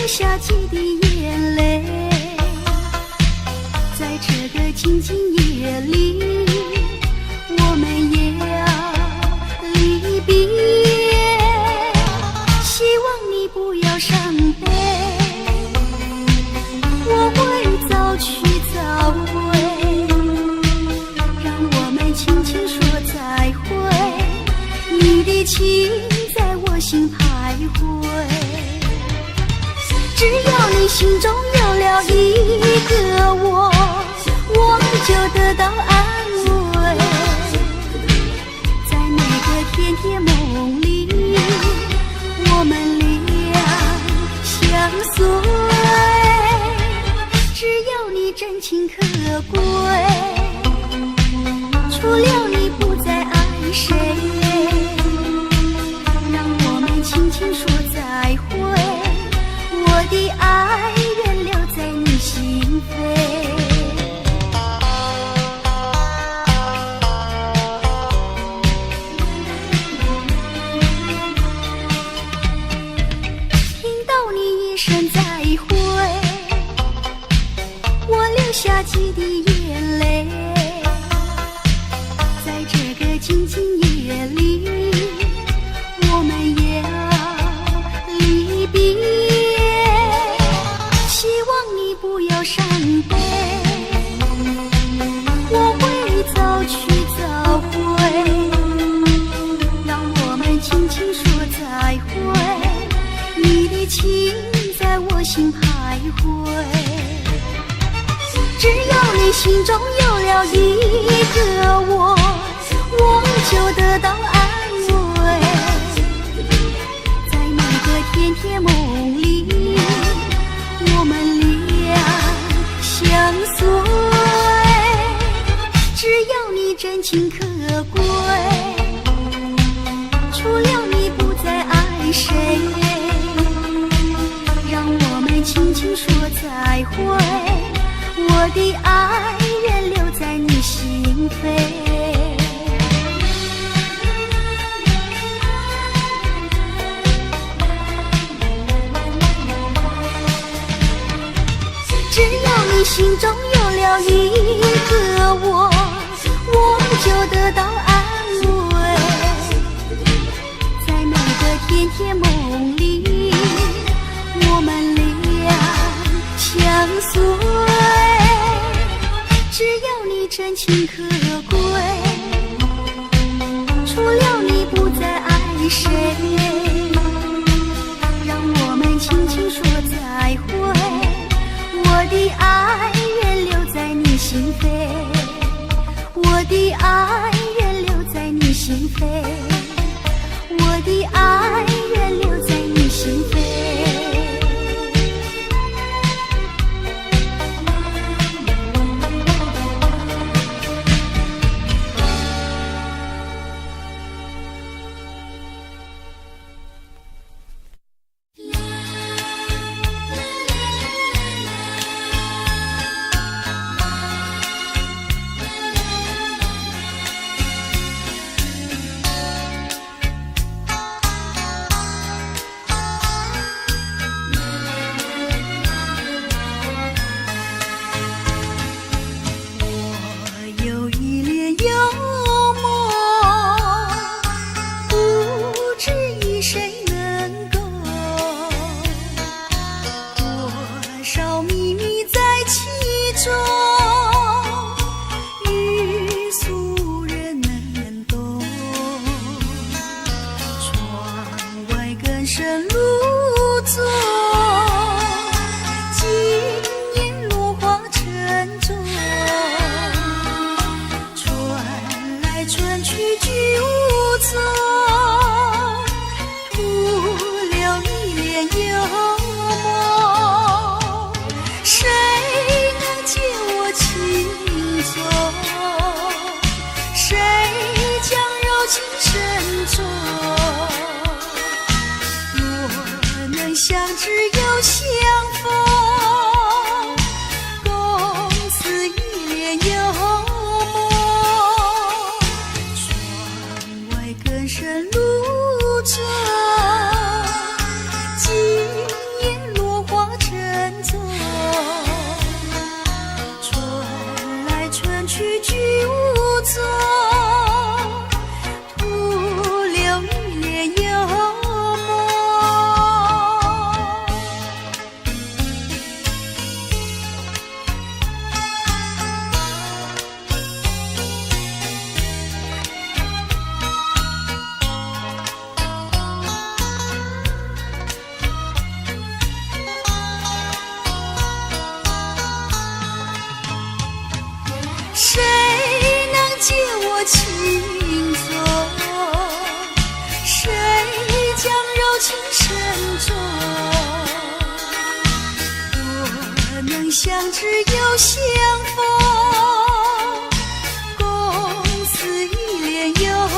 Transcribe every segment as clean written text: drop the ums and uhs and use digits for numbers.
流下几滴眼泪，在这个静静夜里，我们也要离别。希望你不要伤悲，我会早去早回，让我们轻轻说再会。你的情在我心徘徊，只要你心中有了一个我就得到安慰。在每个甜甜梦里，我们俩相随。只要你真情可贵，除了你不再爱谁，让我们轻轻说再会。我的爱愿留在你心扉。听到你一声再会，我流下几滴眼泪。在这个静静夜里，我们也要离别。希望你不要伤悲，我会早去早回，让我们轻轻说再会。你的情在我心徘徊，只要你心中有了一个我就得到安慰。在每个甜甜梦里，我们俩相随。只要你真情可贵，除了你不再爱谁，让我们轻轻说再会。我的爱愿留在你心扉。只要你心中有了一个我就得到安慰。在每个甜甜梦里，我们俩相随。只要你真情可贵，除了你不再爱谁，让我们轻轻说再会。我的爱愿留在你心扉，我的爱愿留在你心扉，我的爱愿留在你心扉。相知又相逢，共思一帘幽梦。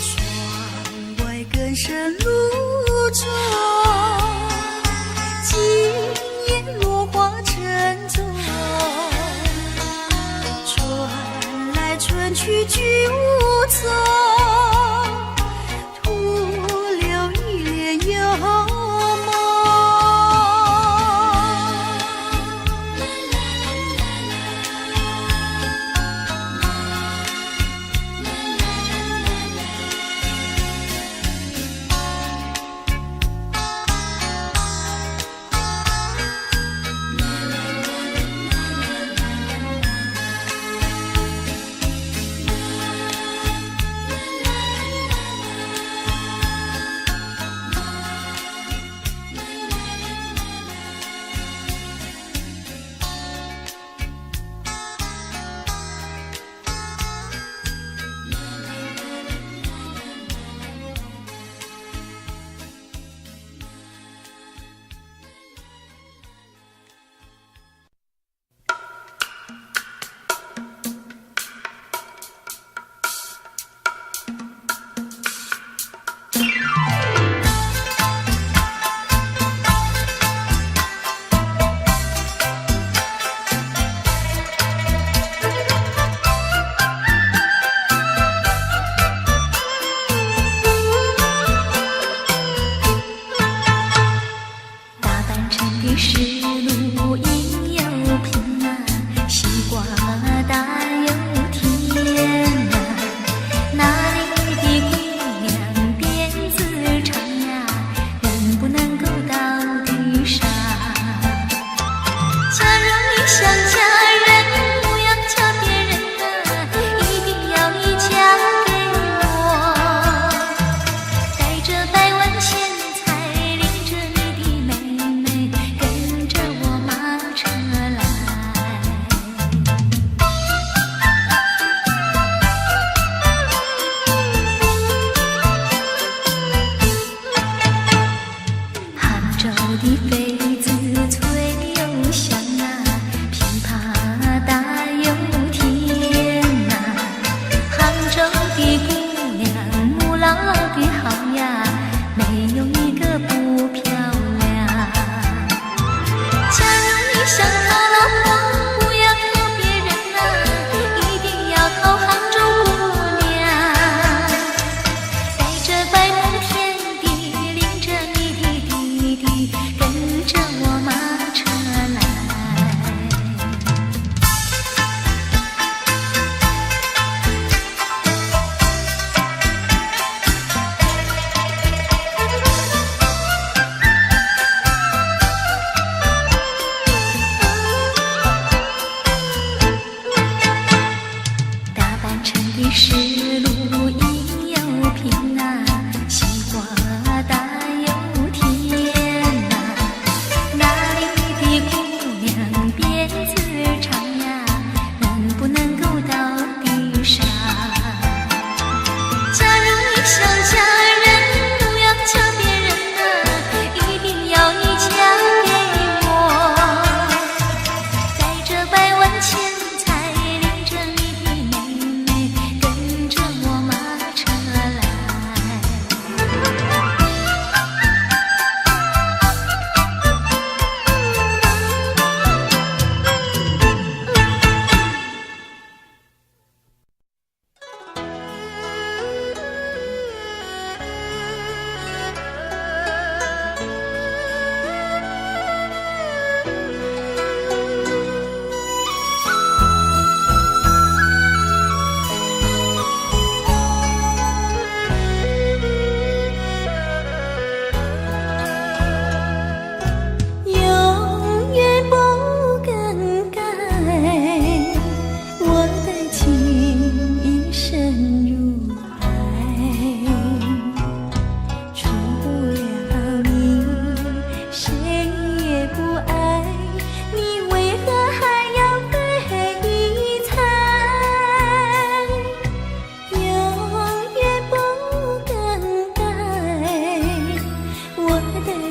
窗外更深露中，今夜落花沉重。春来春去居无踪，徒留一帘幽梦。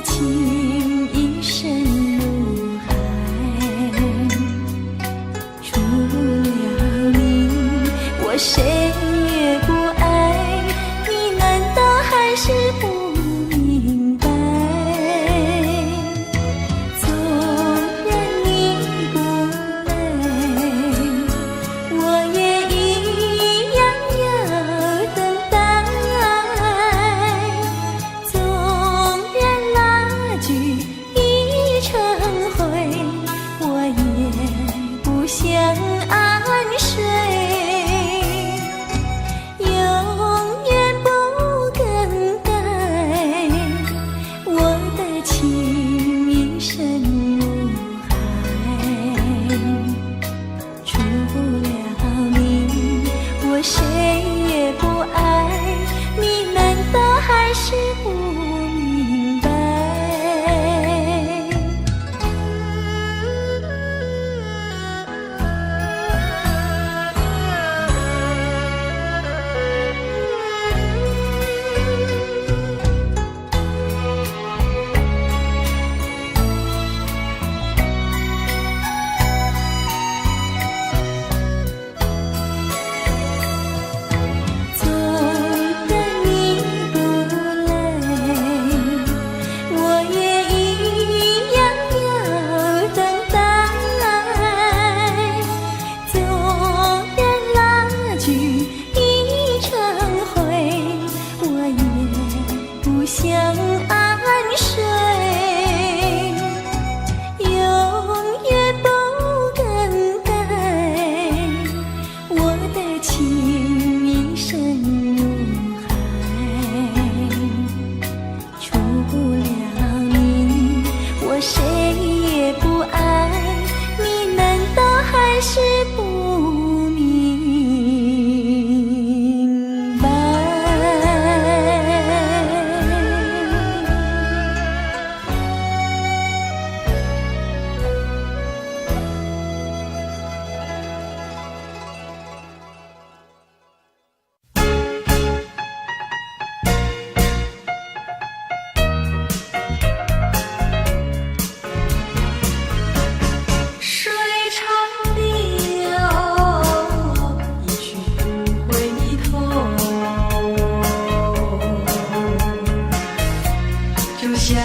情一生。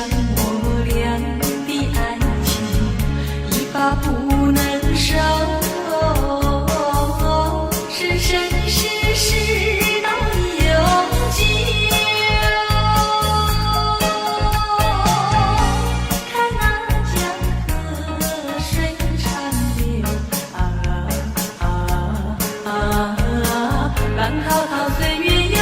我俩的爱情一发不能收，生生世世到永久。看那江河水长流，浪滔滔岁月悠悠。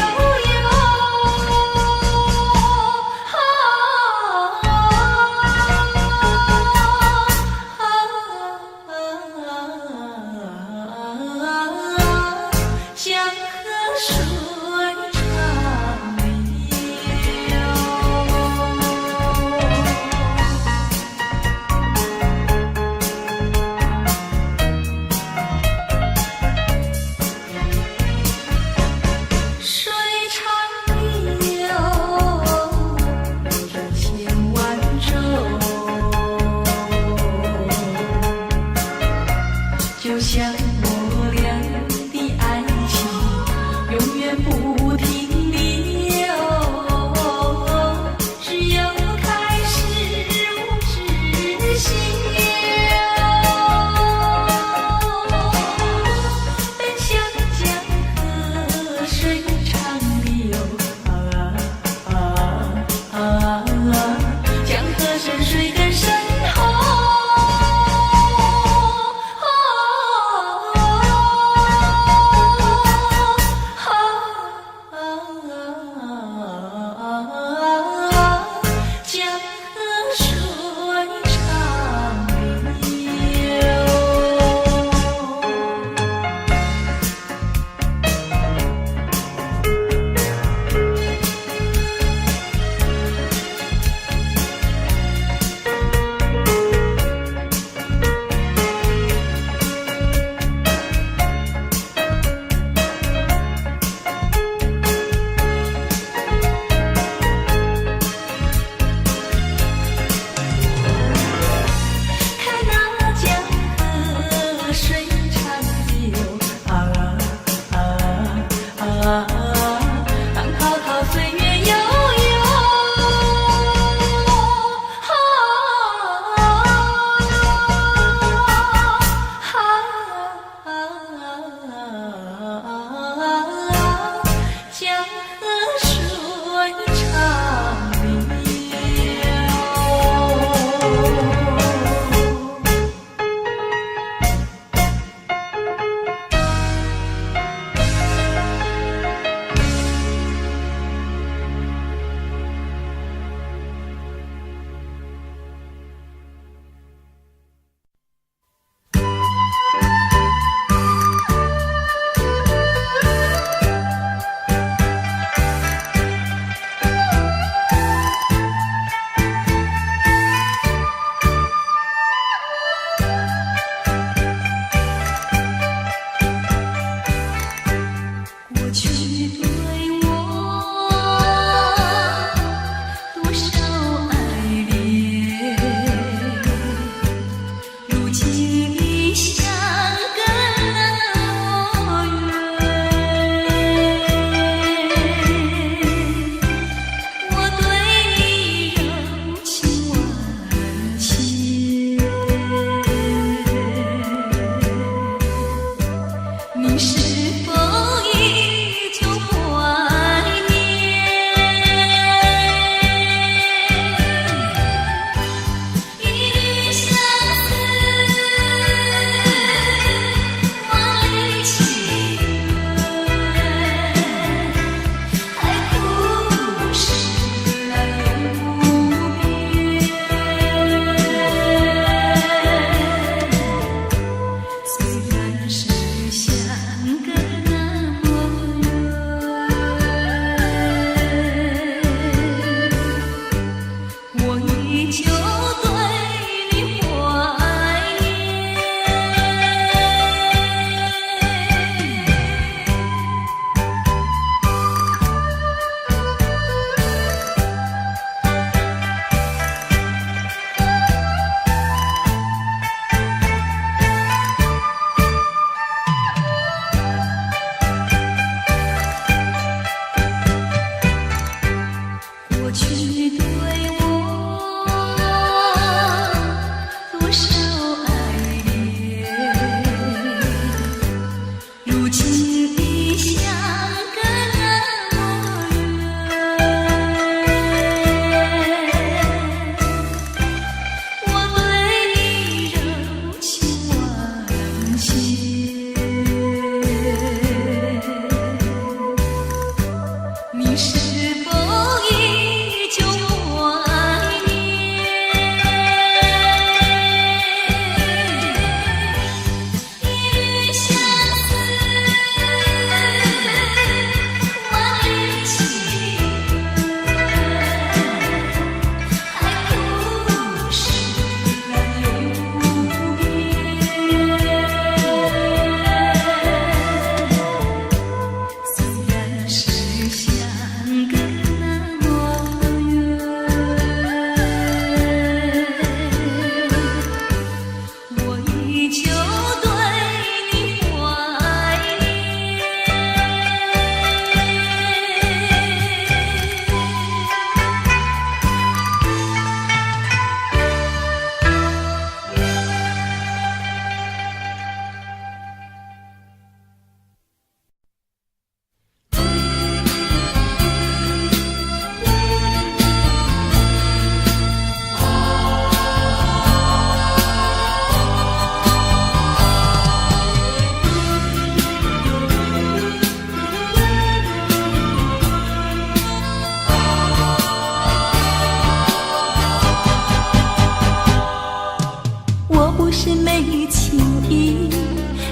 没情意，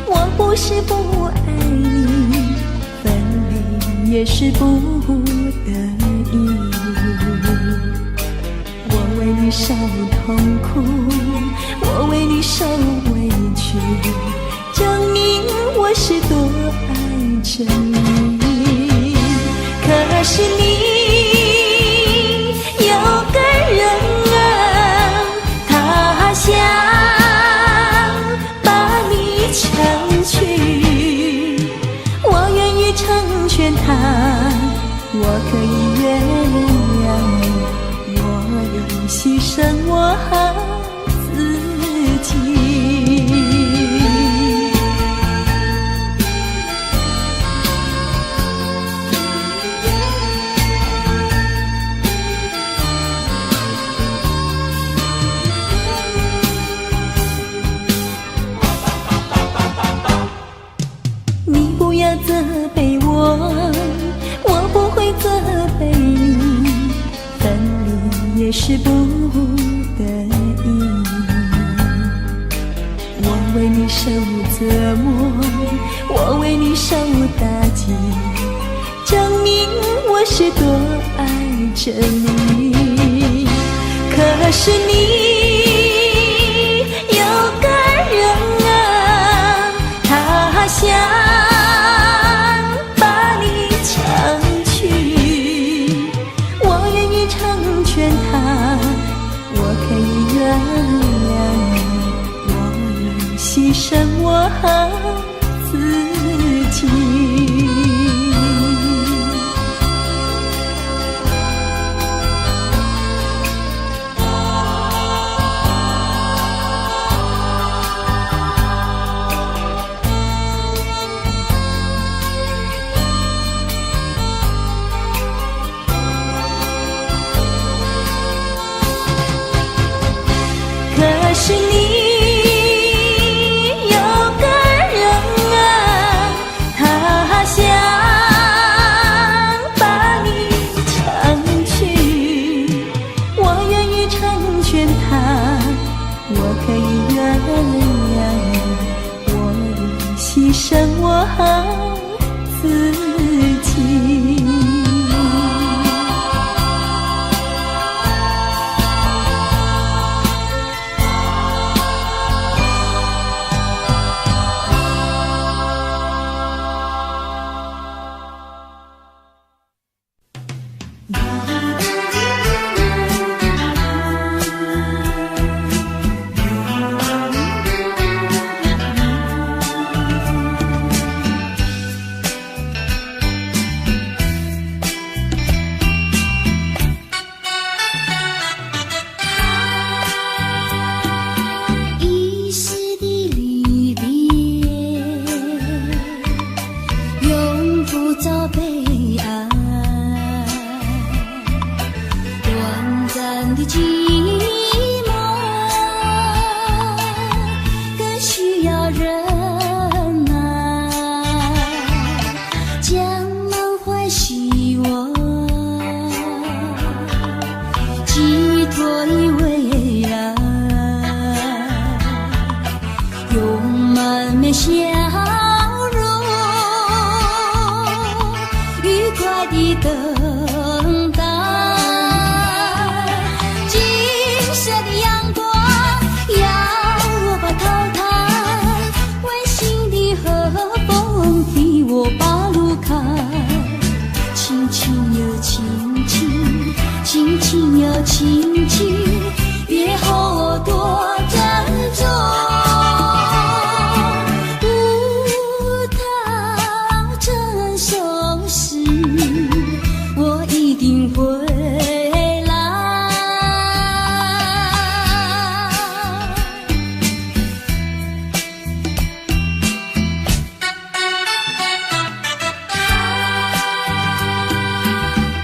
我不是不爱你，分离也是不得已。我为你受痛苦，我为你受委屈，证明我是多爱着你。可是你有个人啊，他想把你成全，我愿意成全他，我可以原谅你，我愿意牺牲我自己。责备我，我不会责备你，分离也是不得已。我为你受折磨，我为你受打击，证明我是多爱着你。可是你有个人啊，他想牺牲我自己。可是你牺牲我自己。轻轻，别后我多珍重。不到这首诗，我一定会来。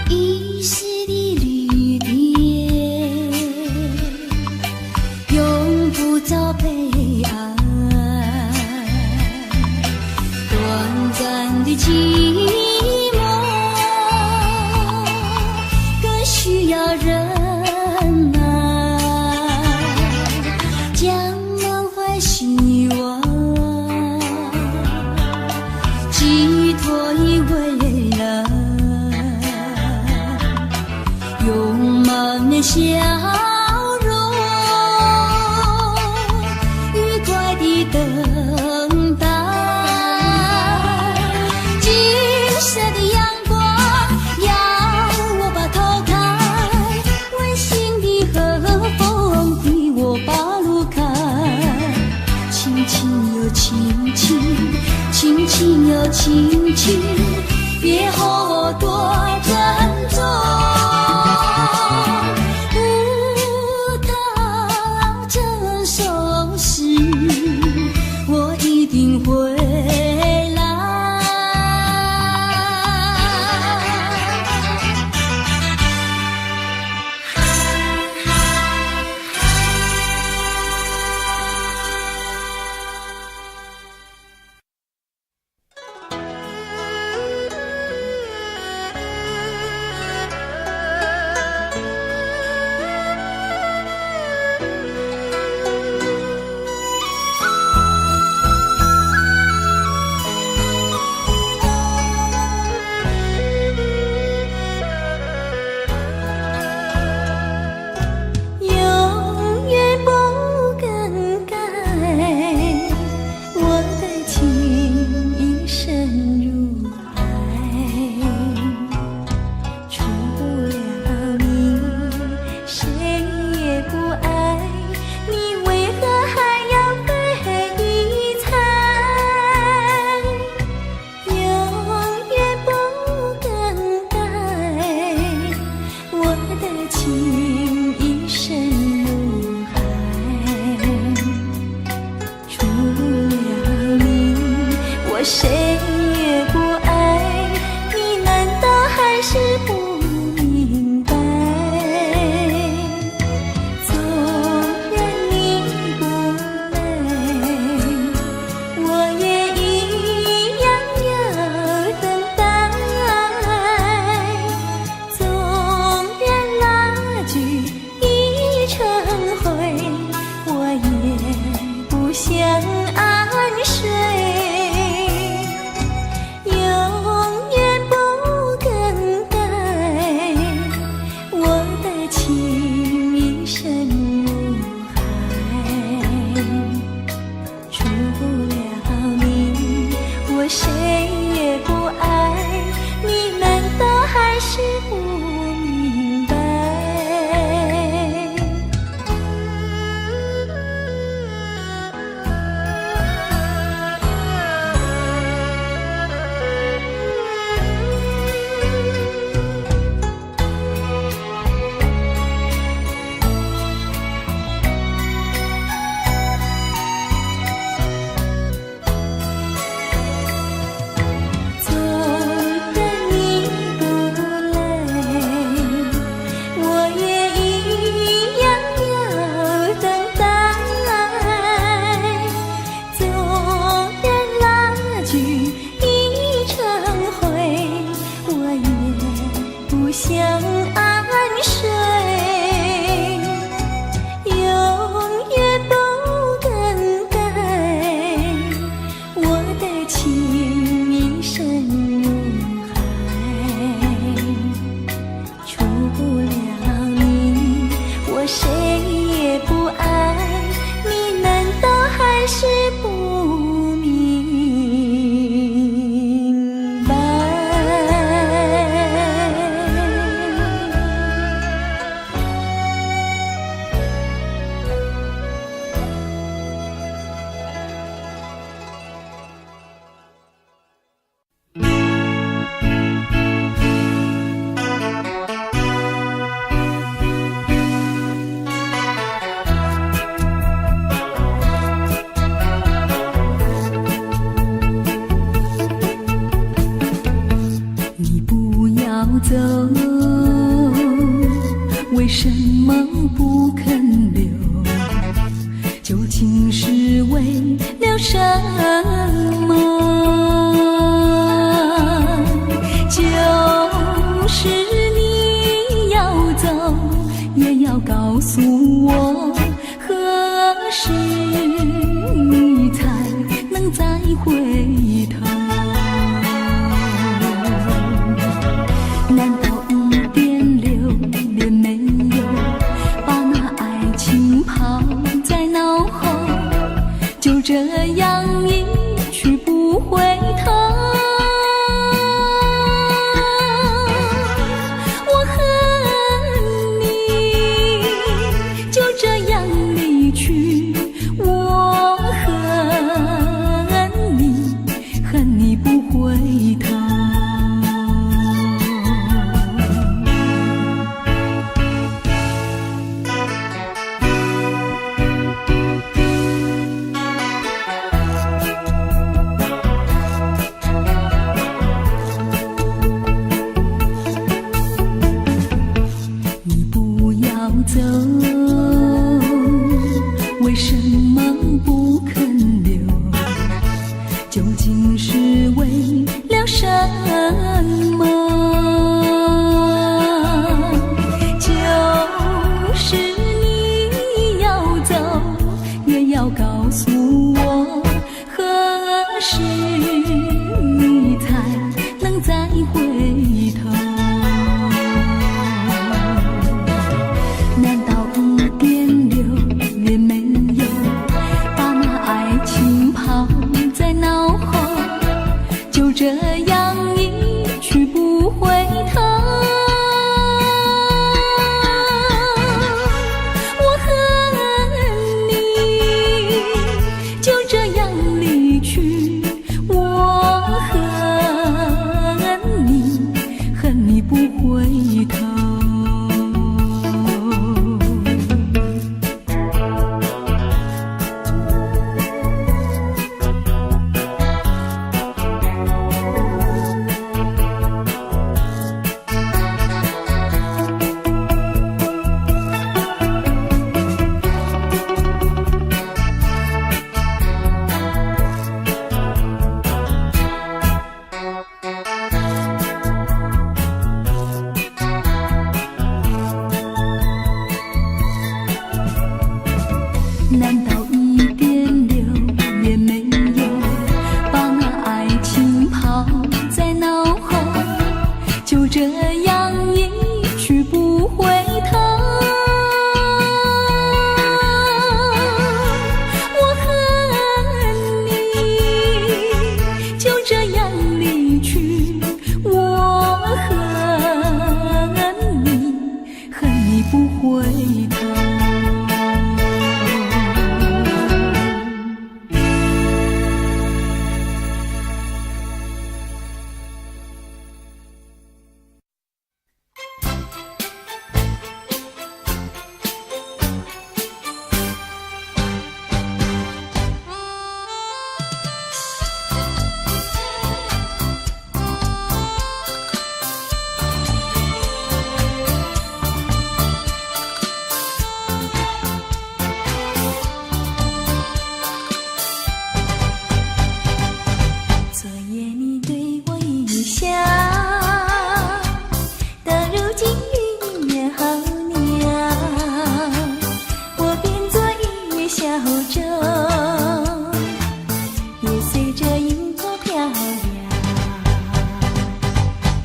遗失的旅店，用不着悲哀，短暂的寂寞更需要忍耐，将满怀心友亲亲，别后多珍重。不到这首诗，我一定会来。走，为什么不肯留？究竟是为了什么？就是你要走，也要告诉我，何时你才能再回头？难道一点留恋没有，把那爱情抛在脑后，就这样一去不回头？我恨你就这样离去，我恨你不情是为了什么？就是你要走，也要告诉我何时你才能再回头。难道1.6也没有把那爱情抛在脑后，就这样一去不回头？我恨你就这样离去，我恨你不回头。难道1.6也没有把那爱情抛在脑后，就这样一去不回头？我恨你就这样离去，我恨你不回头。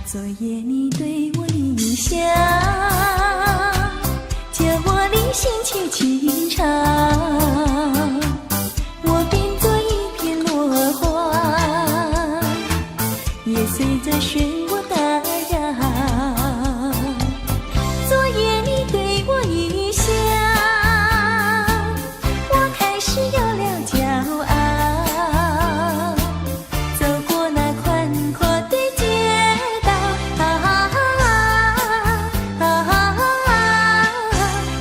昨夜你对我一笑，叫我的心去轻唱，我变作一片落花，也随着漩涡打扰。昨夜你对我一笑，我开始有了骄傲，走过那宽阔的街道，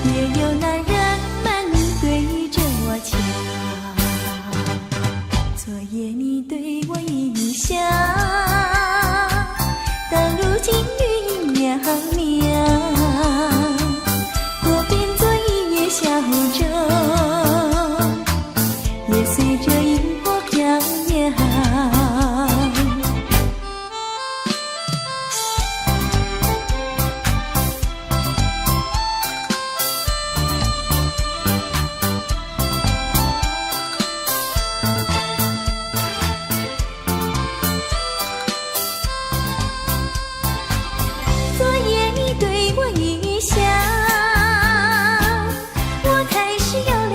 也有男人们对着我瞧。昨夜你对我一笑，到如今云袅袅，我变作一叶小舟，也随着萤火飘摇。昨夜你对我一笑，我开始有了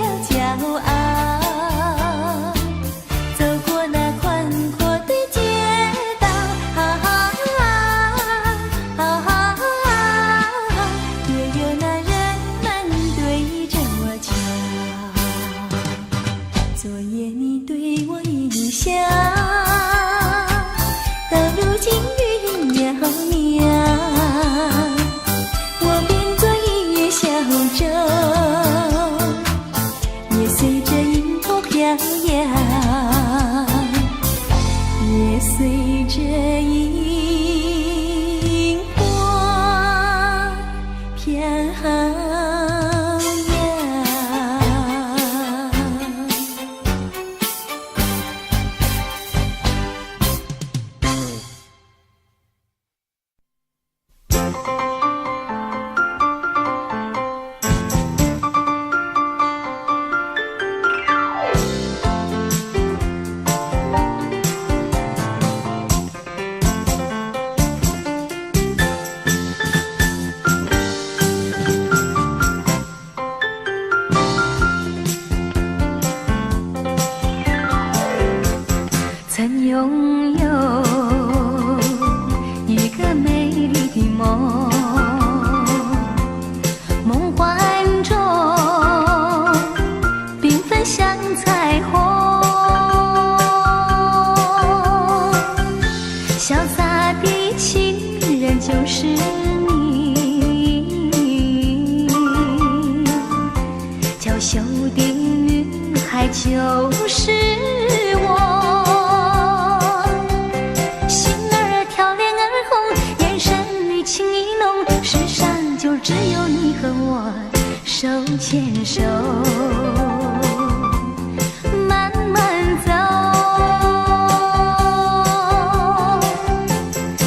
曾拥有一个美丽的梦，梦幻中缤纷像彩虹，潇洒的情人就是你，娇羞的女孩就是我，心儿跳脸儿红，眼神里情意浓，世上就只有你和我手牵手慢慢走，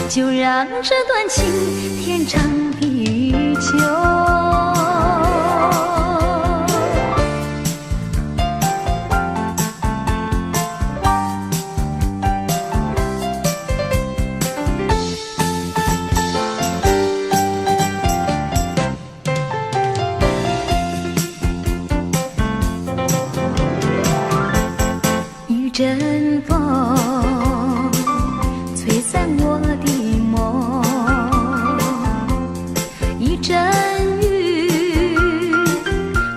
就让这段情天长地久。一阵风吹散我的梦，一阵雨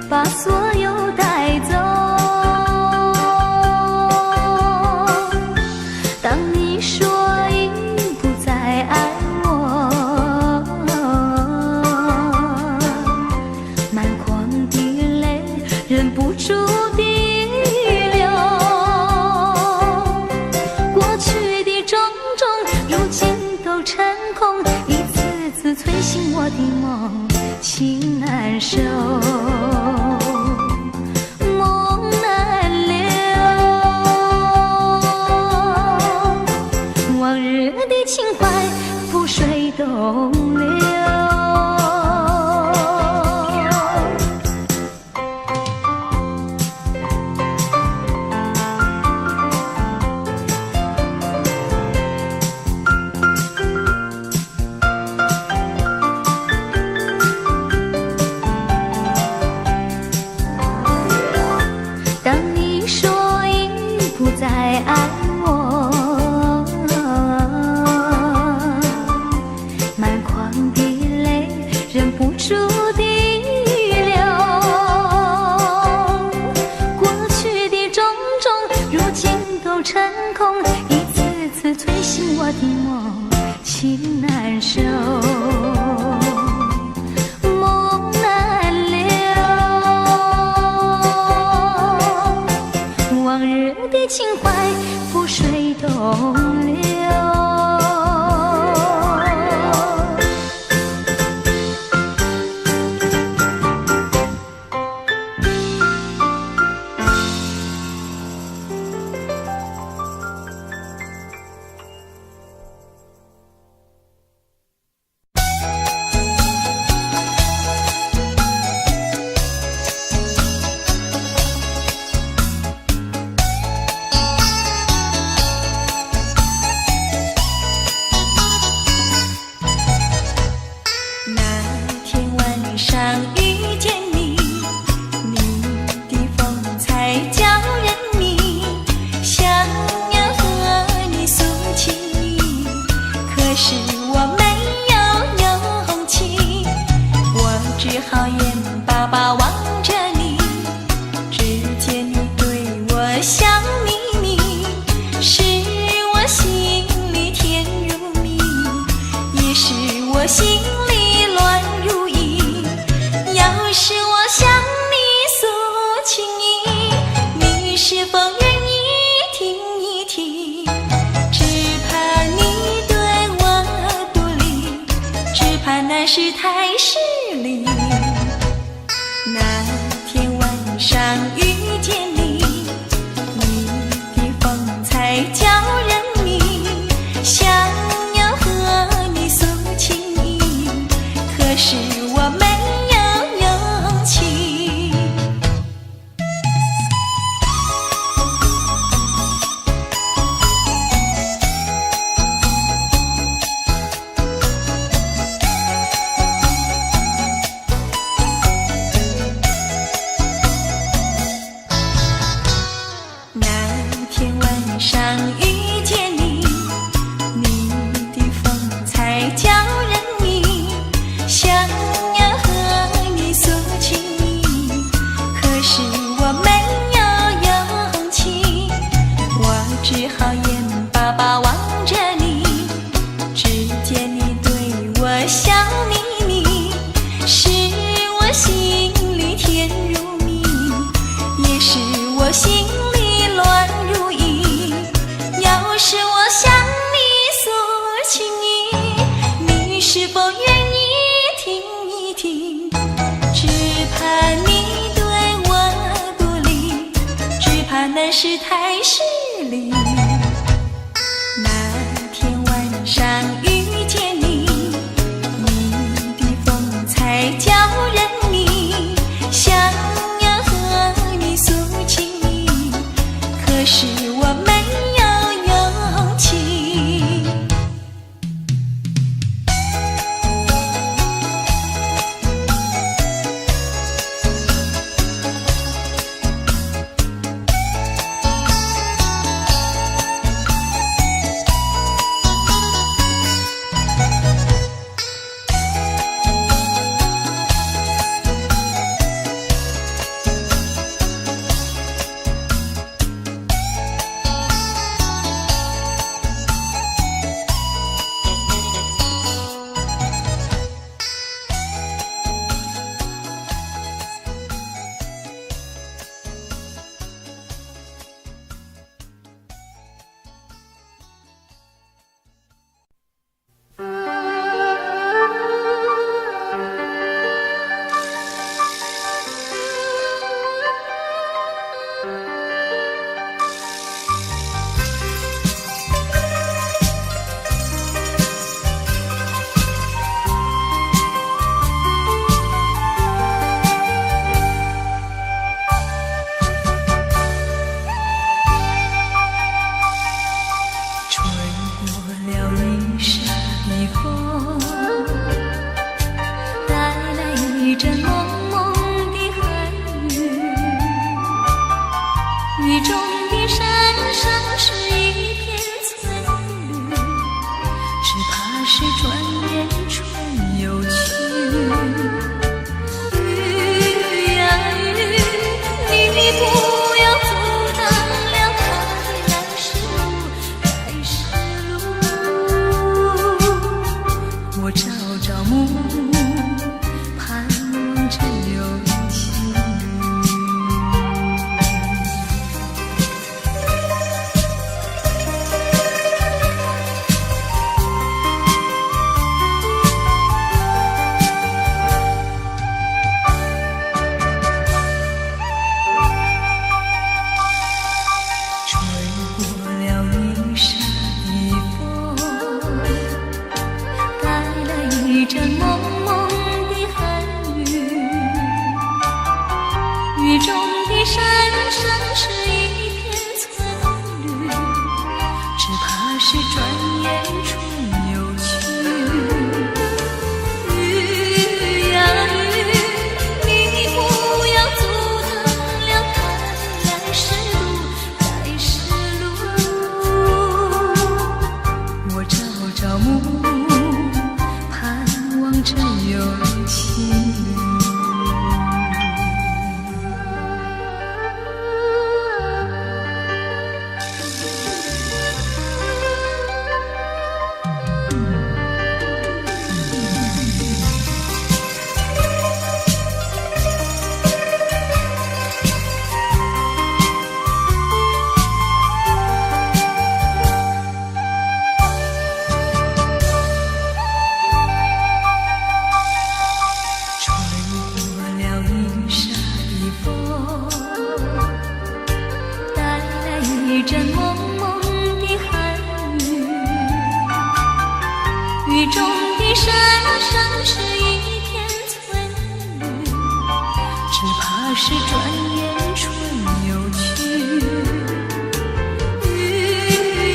把所有带走。当你说已不再爱我，满眶的泪忍不住地成空，一次次催醒我的梦，情难收，梦难留，往日的情怀覆水东流。爱我，满眶的泪忍不住地流，过去的种种如今都成空，一次次催醒我的梦，情难收，梦难留，往日的情怀的是太失礼。那天晚上遇见你，你的风采叫人迷，想要和你诉情意，可是我没有勇气。雨中的山上是一片翠绿，只怕是转眼春又去。雨呀雨，你不要阻挡了它来时路，我朝朝暮暮盼望着有情。雨中的山上是一片翠绿，只怕是转眼春又去。雨呀雨，你不要阻挡了它来时路，我朝朝暮暮盼望着有情。一阵蒙蒙的寒雨，雨中的山上是一片翠绿，只怕是转眼春又去。雨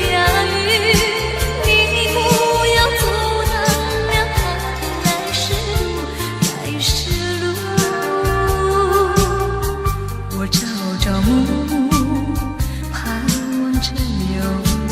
呀雨，你不要阻挡了它来时路，我朝朝暮暮真有情。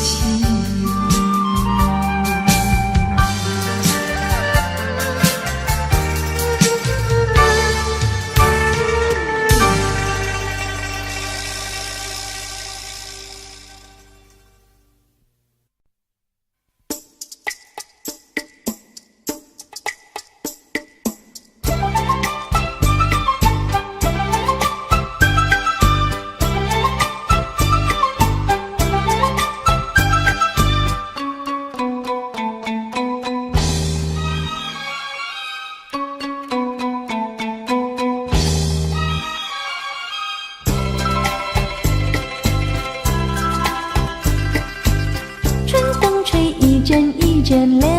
阵凉，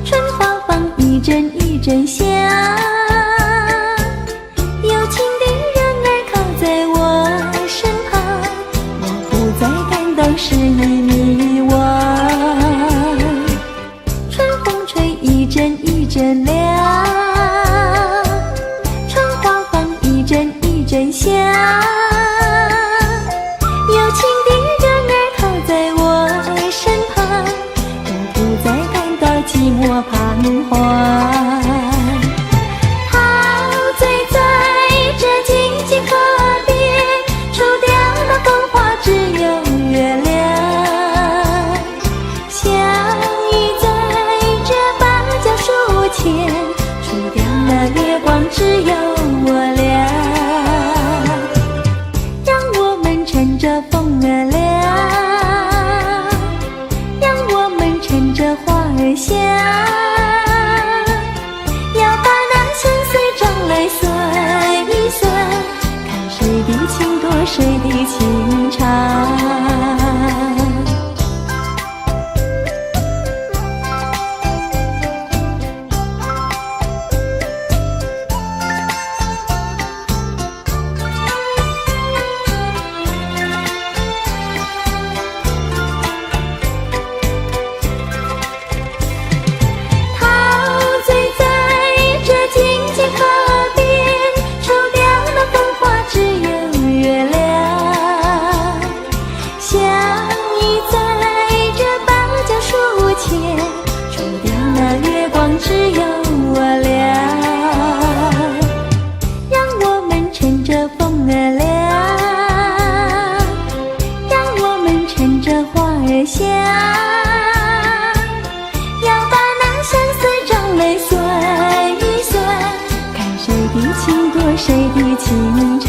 春花放一阵一阵香，有情的人儿靠在我身旁，我不再感到失意迷惘。春风吹一阵一阵凉，春花放一阵一阵香，有情的人儿靠在我身旁，我不再感到寂寞彷徨。陶醉在这静静河边，除掉那风花只有月亮，相遇在这芭蕉树前，除掉那月光只有我俩。让我们趁着风儿凉，让我们趁着花儿香，要把那相思账来算一算，看谁的情多谁的情长。只有我俩，让我们趁着风儿凉，让我们趁着花儿香，要把那相思账来算一算，看谁的情多谁的情长。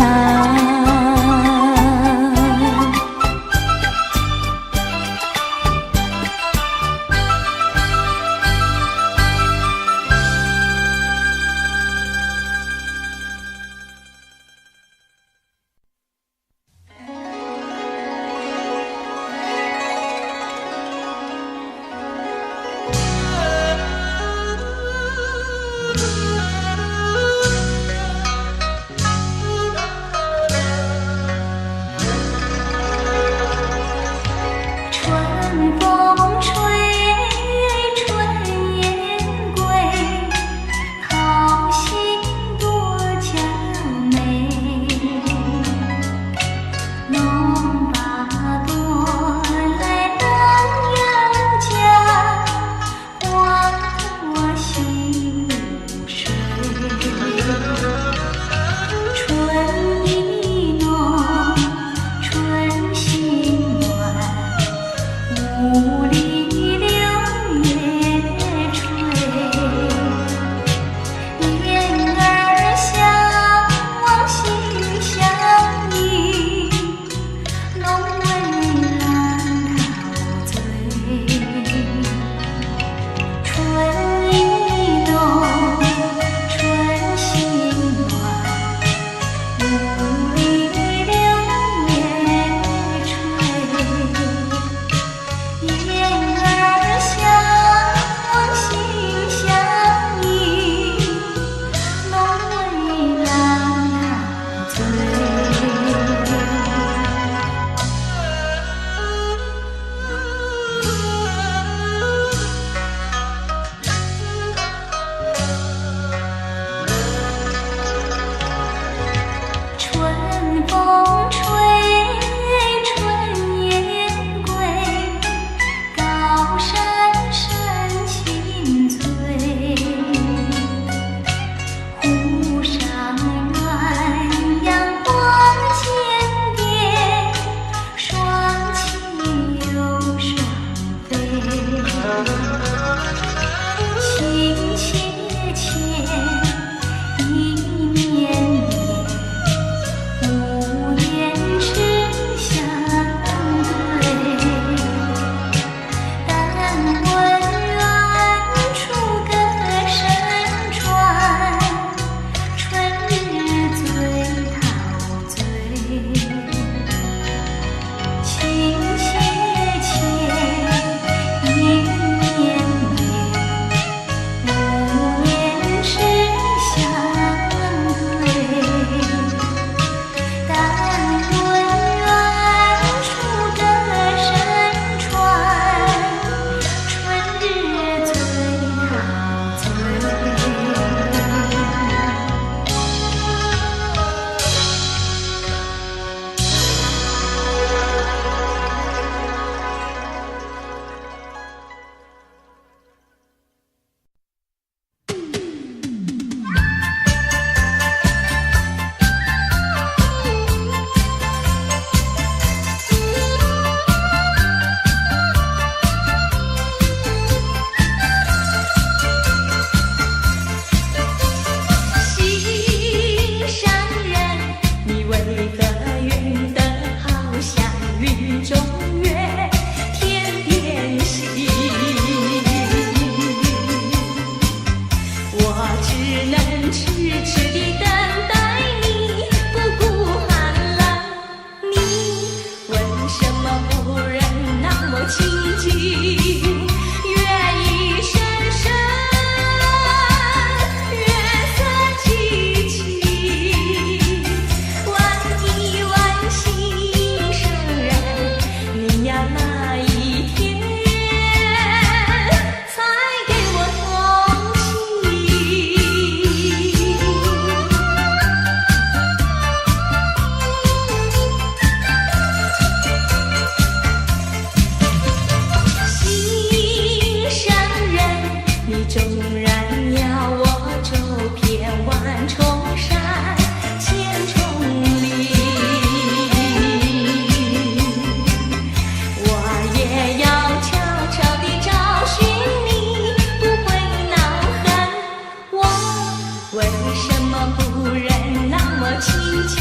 轻轻，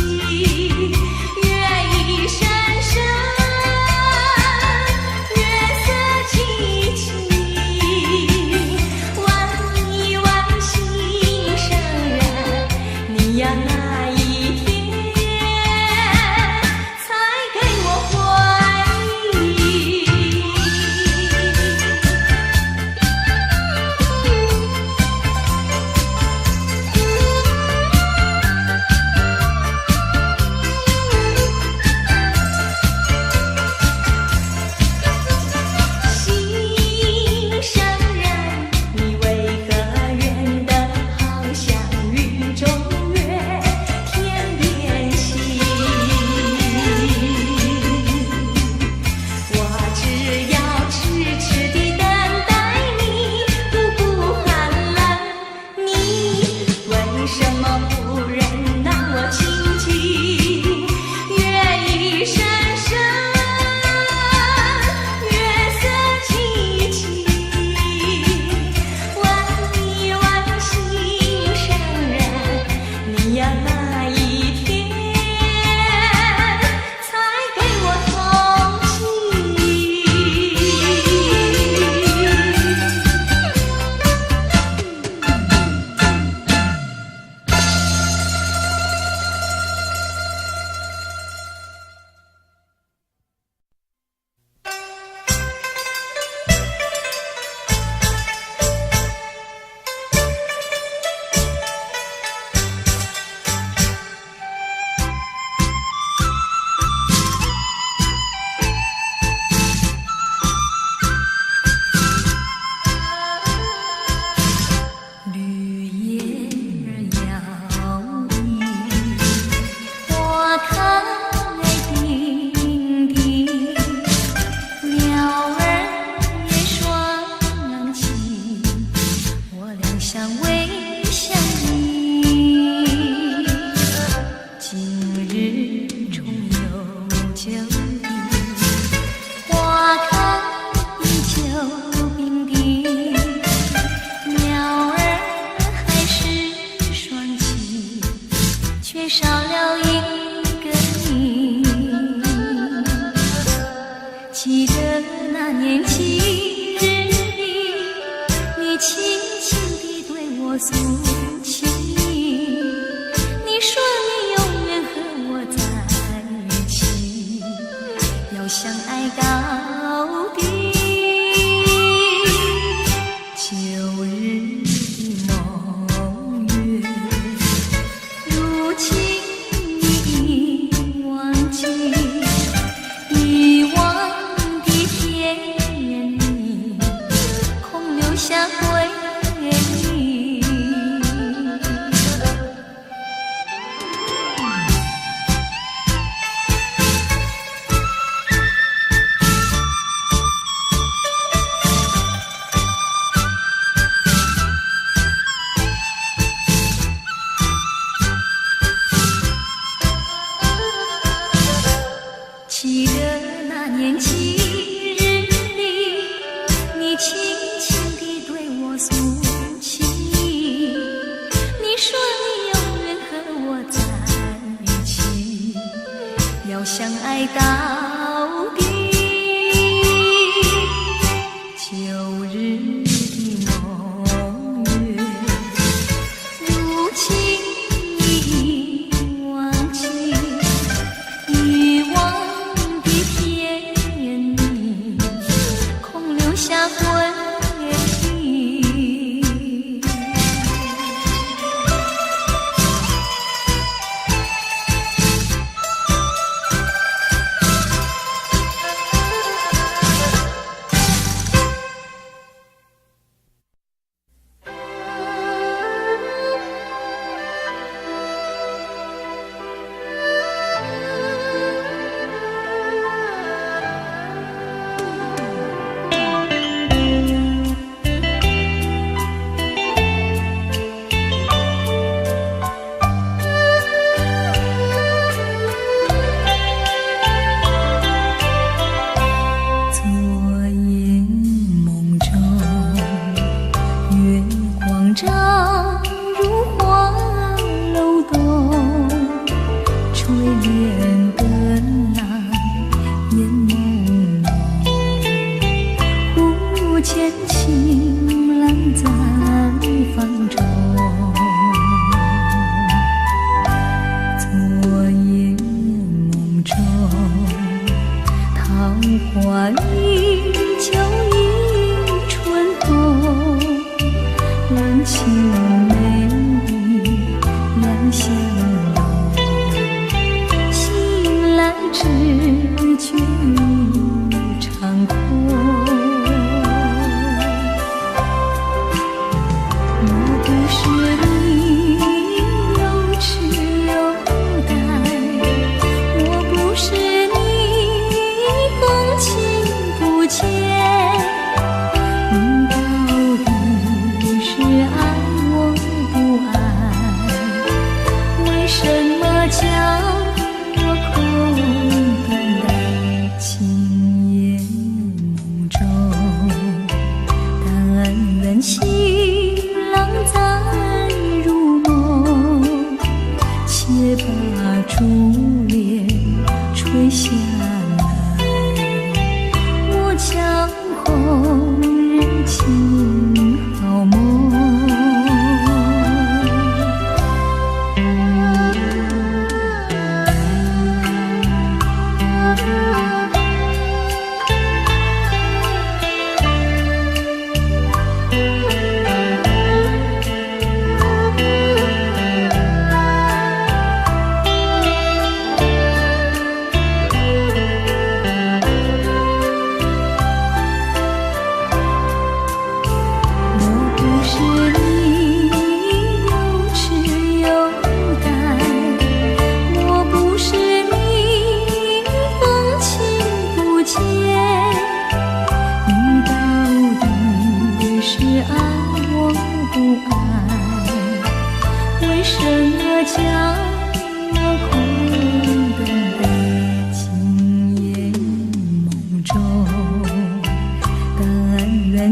月已深深，月色凄凄，万里万心上人，你呀那一天才给我回忆。心上人，你为何远得好像云中月，天边星？我只要痴痴地等待你，不顾寒冷。你为什么不忍让我轻轻？月已深深，月色凄凄，万里万心上人，你呀那一天才给我同情。绿叶儿摇曳，花开丁丁，鸟儿也双栖，我俩相偎相依。今日重游旧地，花开依旧并蒂，鸟儿还是双栖，却少了一个你。记得那年七日里，你轻轻地对我诉情，你说你永远和我在一起，要相爱到底。旧日的梦月，如今你已忘记，遗忘的天里，空留下回忆。记得那年七日里，你轻轻地对我诉情，你说你永远和我在一起，要相爱到底。旧日的梦月，如今你已忘记，遗忘的天里，空留下回忆。吹脸的浪烟朦胧，忽见情郎在房中。昨夜梦中，桃花依旧映春红，郎情美意两相拥，醒来只觉一场空。若不是你有痴有呆，若不是你风情不减，你到底是爱我不爱？为什么将我空等待？今夜梦中，但愿情郎再入梦，且把珠帘垂下来，我将红人情好梦。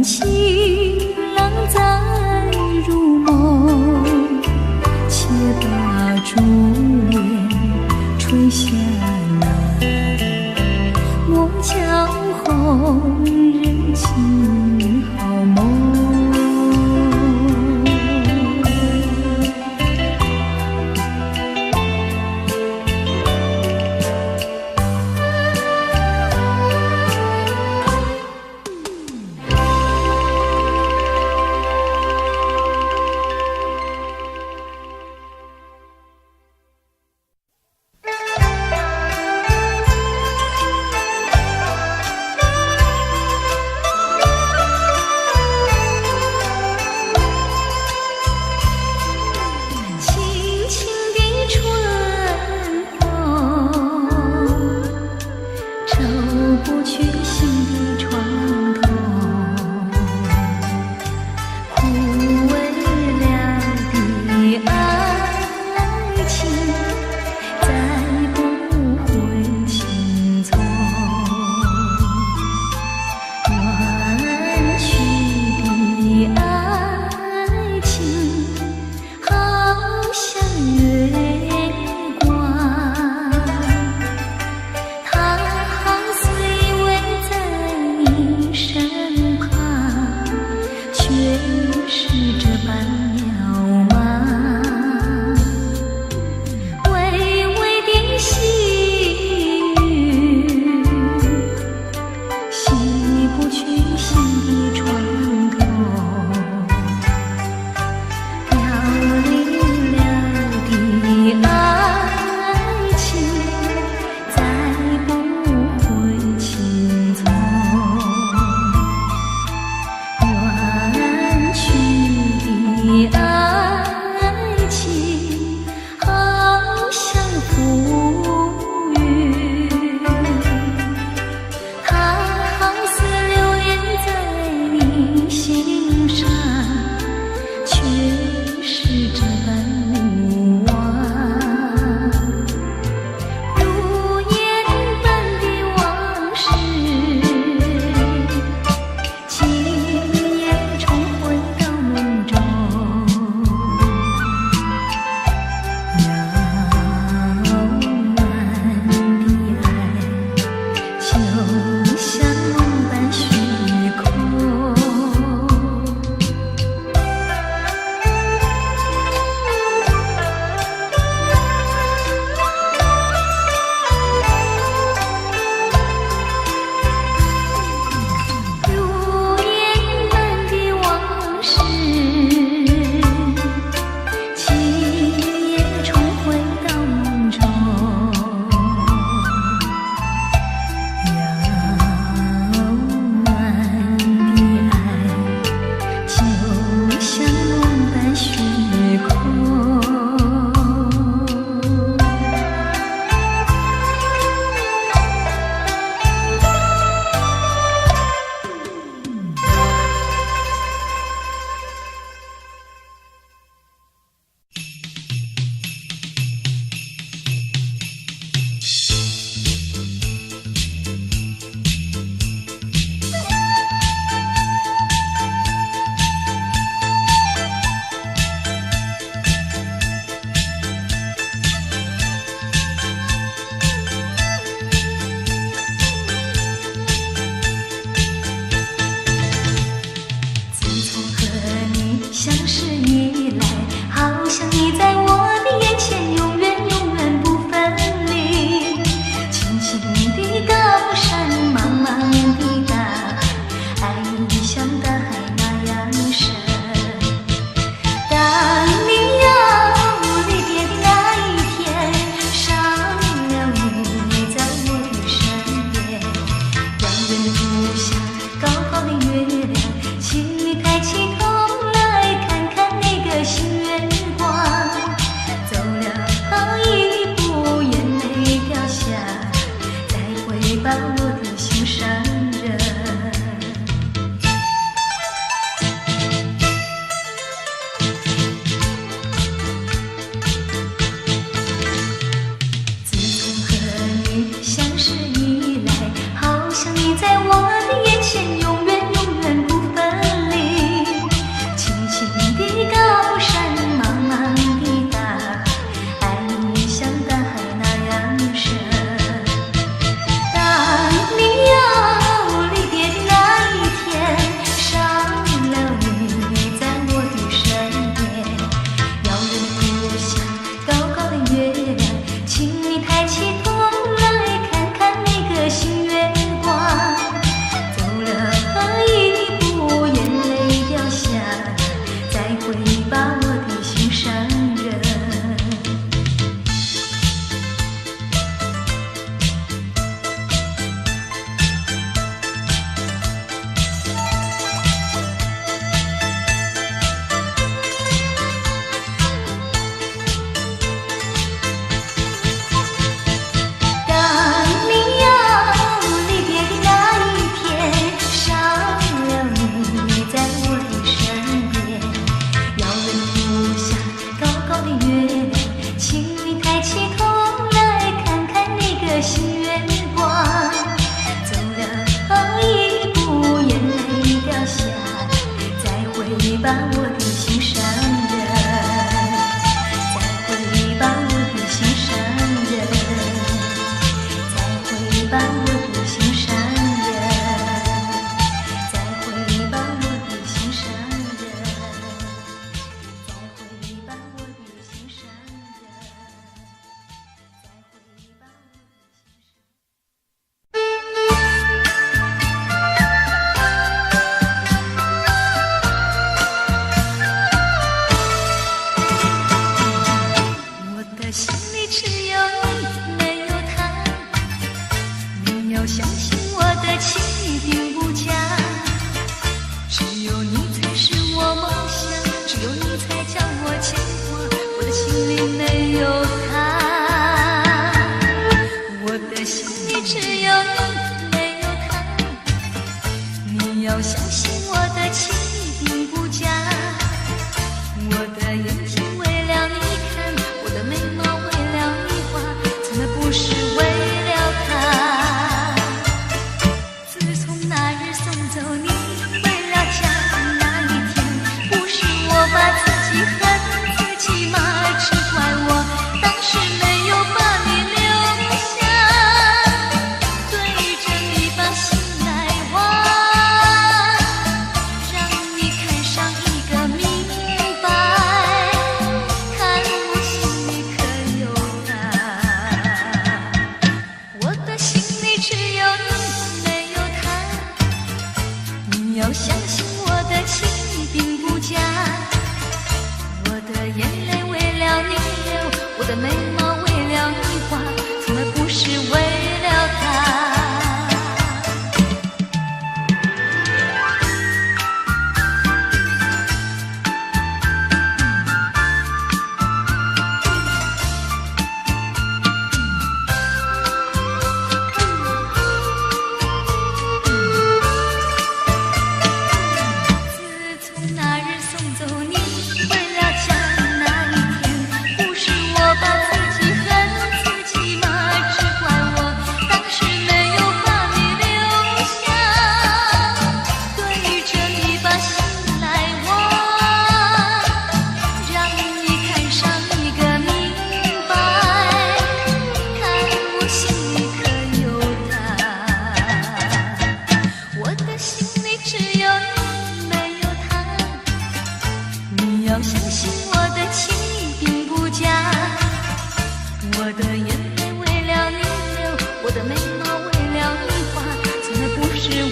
情郎再入梦，且把珠帘垂下来，我将红人情好梦。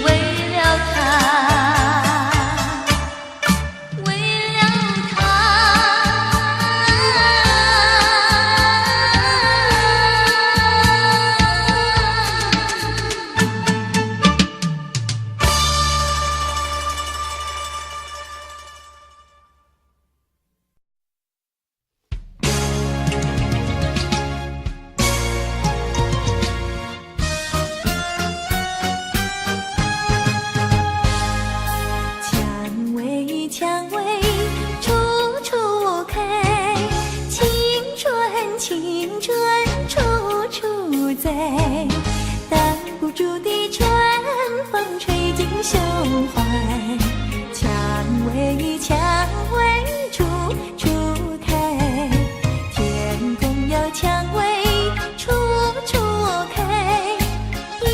为了他，为了他。蔷薇处处开，青春青春处处在，挡不住的春风吹进胸怀。蔷薇蔷薇处处开，天空有蔷薇处处开，也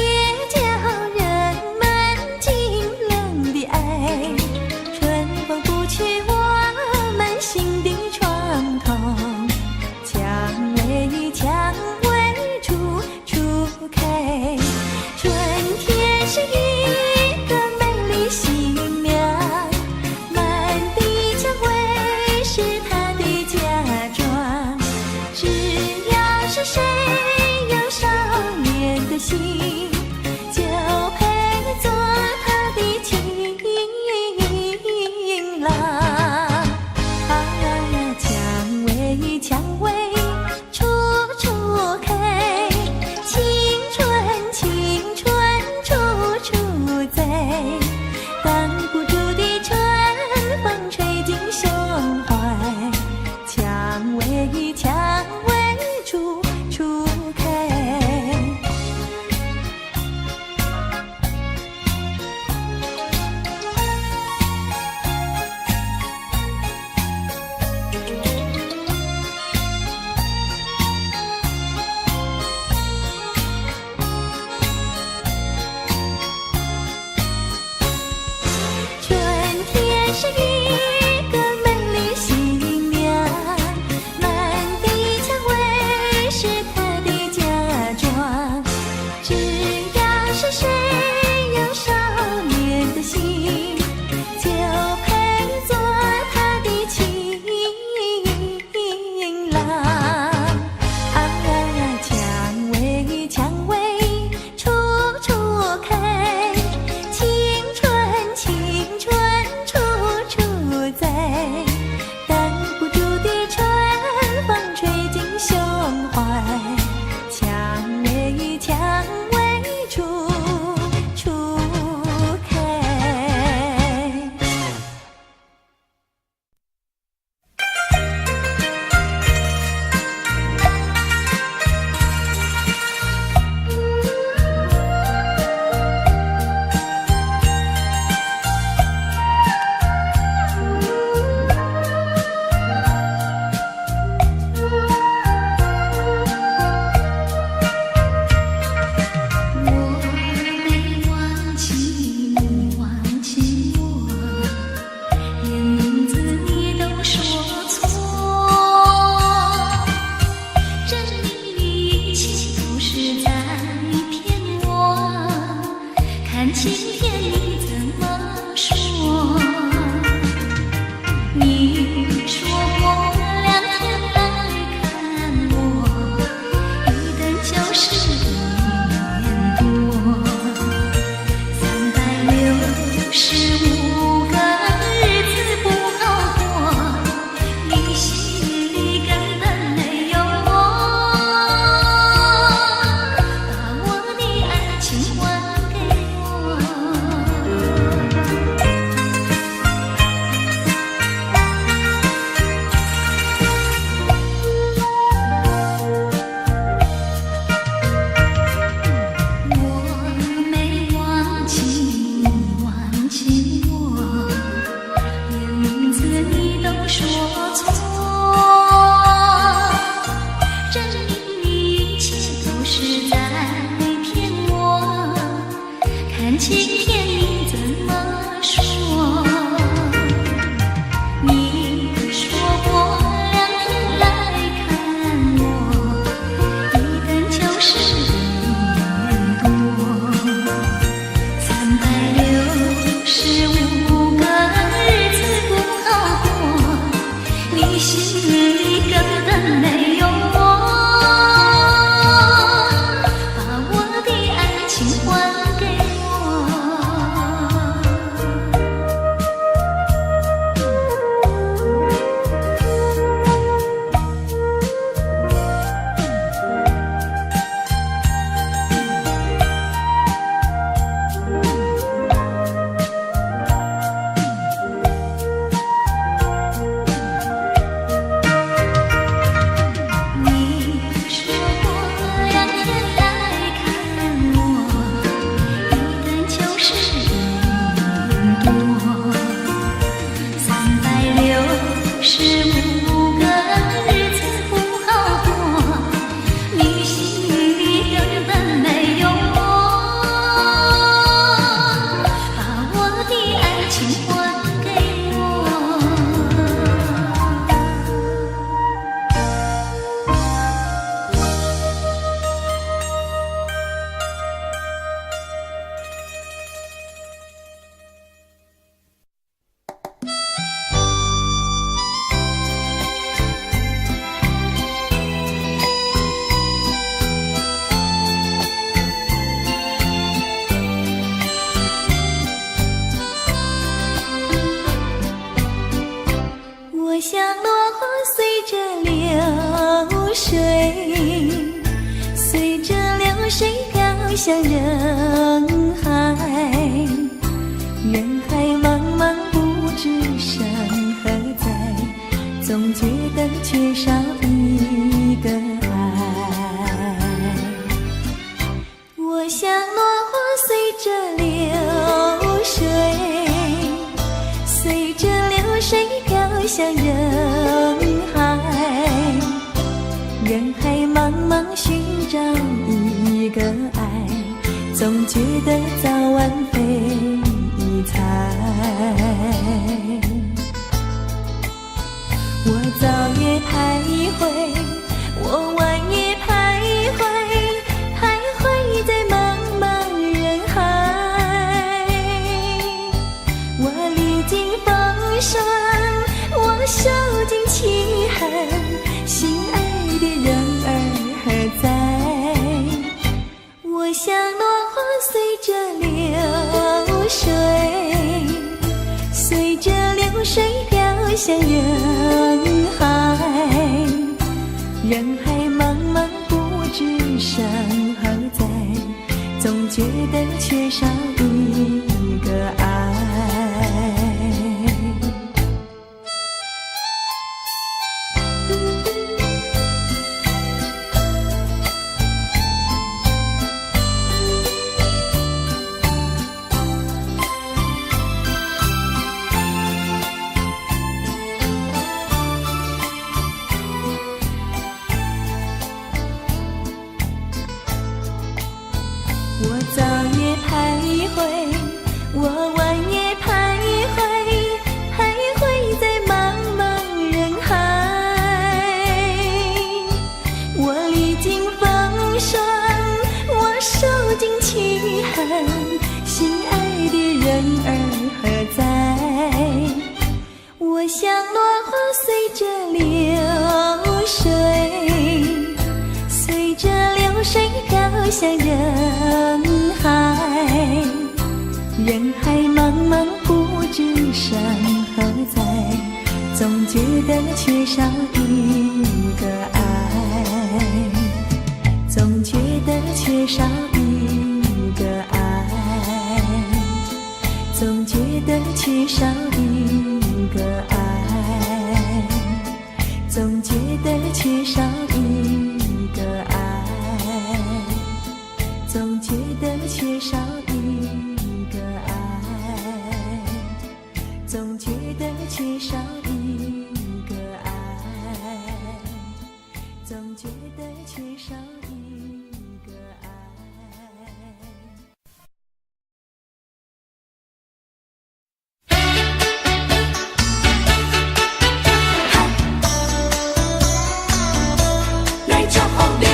叫人们尽冷的爱。风不去我们心的床头，蔷薇蔷薇处处开。春天是一个美丽新娘，满地蔷薇是她的嫁妆。只要是谁有少年的心，就配做她的情蔷薇处处开，青春青春处处在，挡不住的春风吹进胸怀。蔷薇蔷薇处处开。向人海，人海茫茫不知山何在，总觉得缺少一个爱。我像落花随着流水，随着流水飘向人海，人海茫茫寻找一个爱，总觉得早晚非猜。我早夜徘徊，我晚夜徘徊，徘徊在茫茫人海。我历经风霜，我受尽凄寒，心爱的人儿何在？我像落花随着流水，随着流水飘向人海，人海茫茫不知山何在，总觉得缺少一个爱。我早夜徘徊，我晚夜徘徊，徘徊在茫茫人海。我历经风霜，我受尽凄寒，心爱的人儿何在？我像落花随着流水，随着流水飘向人海，人海茫茫不知山何在，总觉得缺少一个爱，总觉得缺少一个爱，总觉得缺少一个爱，总觉得缺少一个爱，总觉得缺少一个爱，总觉得缺少一个爱，总觉得缺少一个爱。来就好你，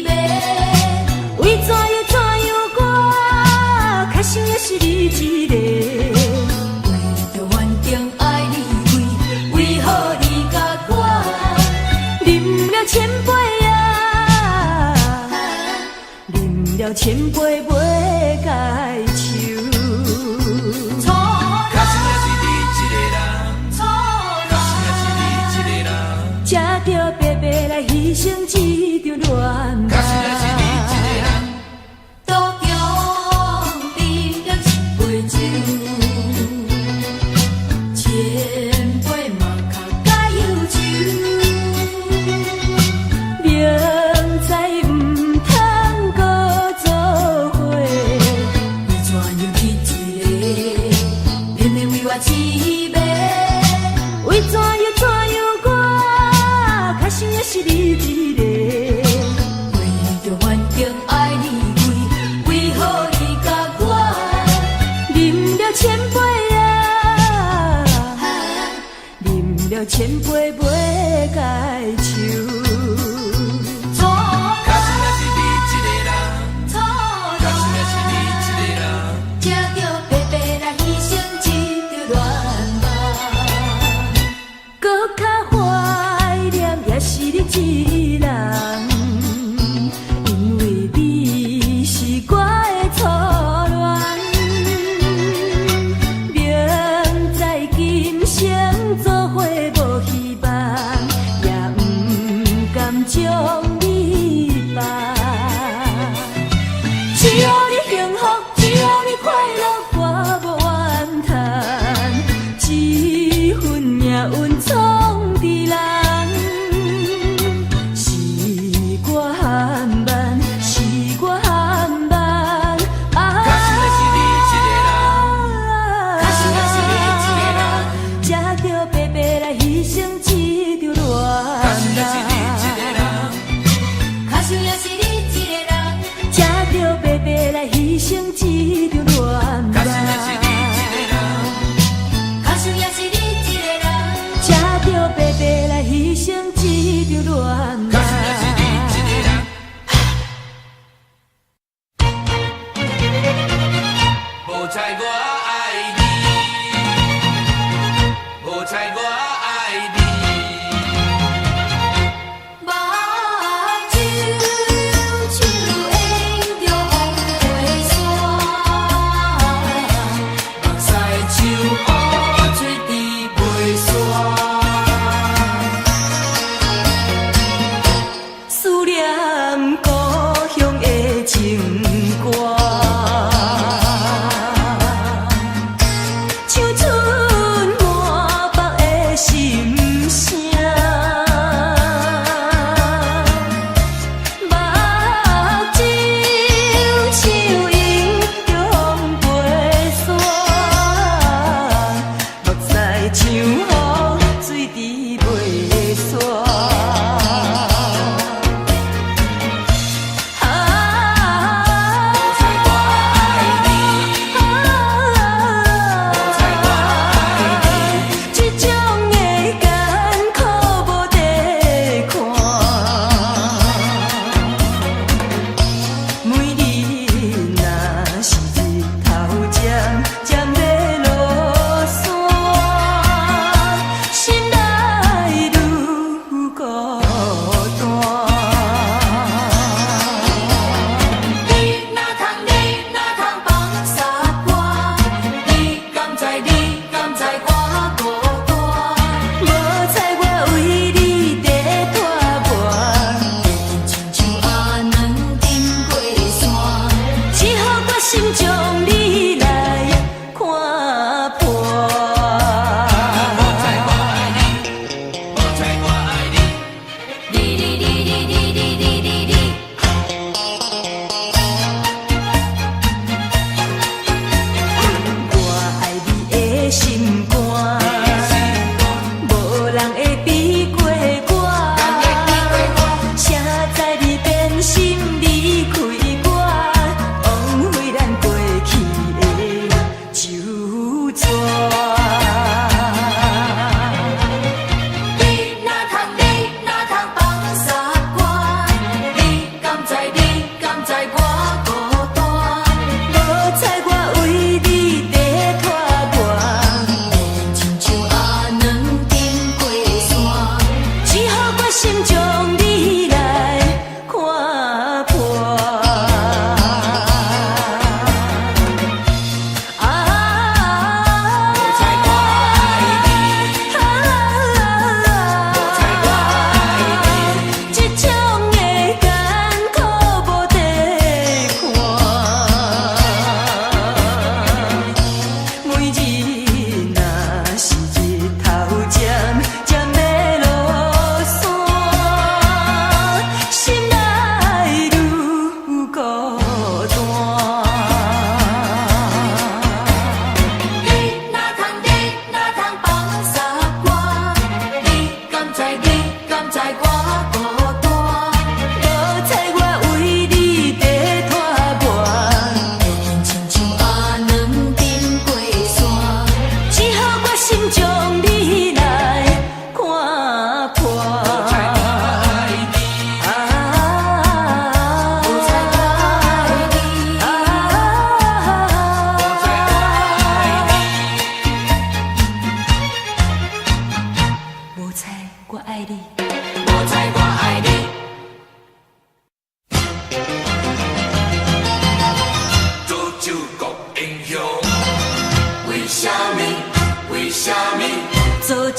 味。为怎样我较想的是你一个？为着反正爱你，为何你甲我啉了千杯啊？啉了千杯袂解愁。才着白白来牺牲一场恋爱，途中饮了一杯酒，千杯嘛较加忧愁，明知唔通搁做伙，为怎样去一个，偏偏为我痴迷，为怎样我？较想的是你一个。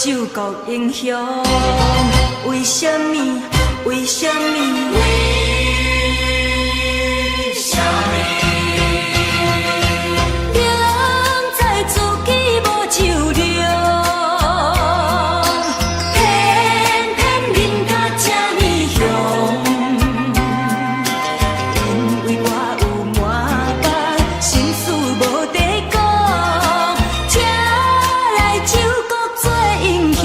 酒国英雄，为什么？为什么？为什么？明知自己无酒量，偏偏饮甲这呢香。因为我有满腹心事无地讲，请来酒国做英雄。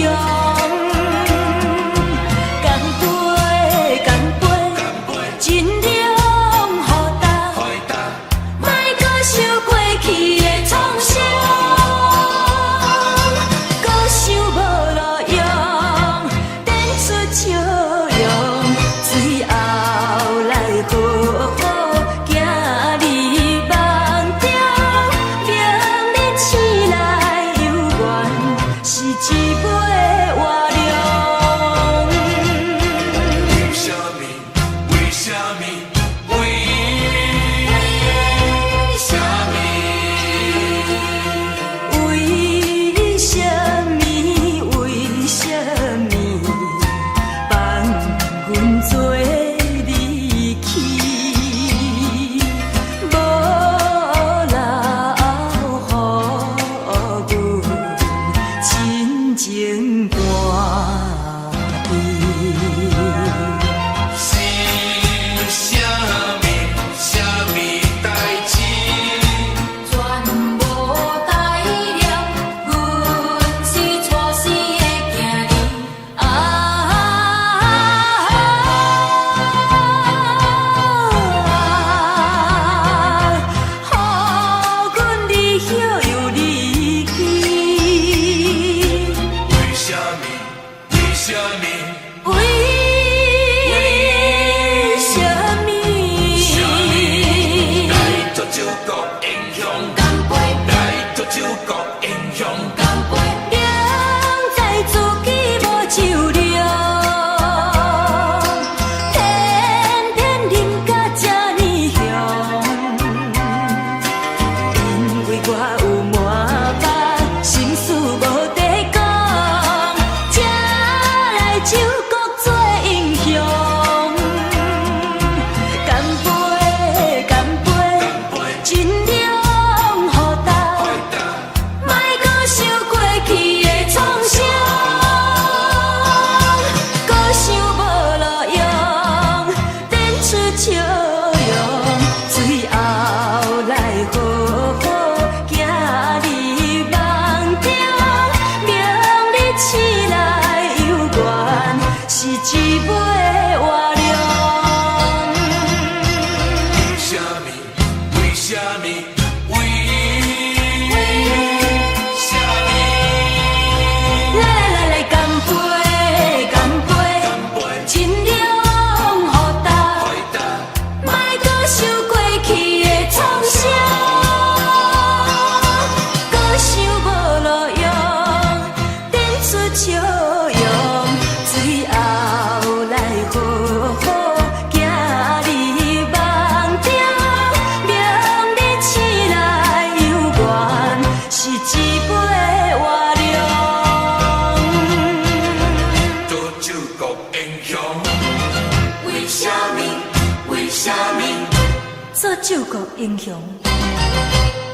做救国英雄，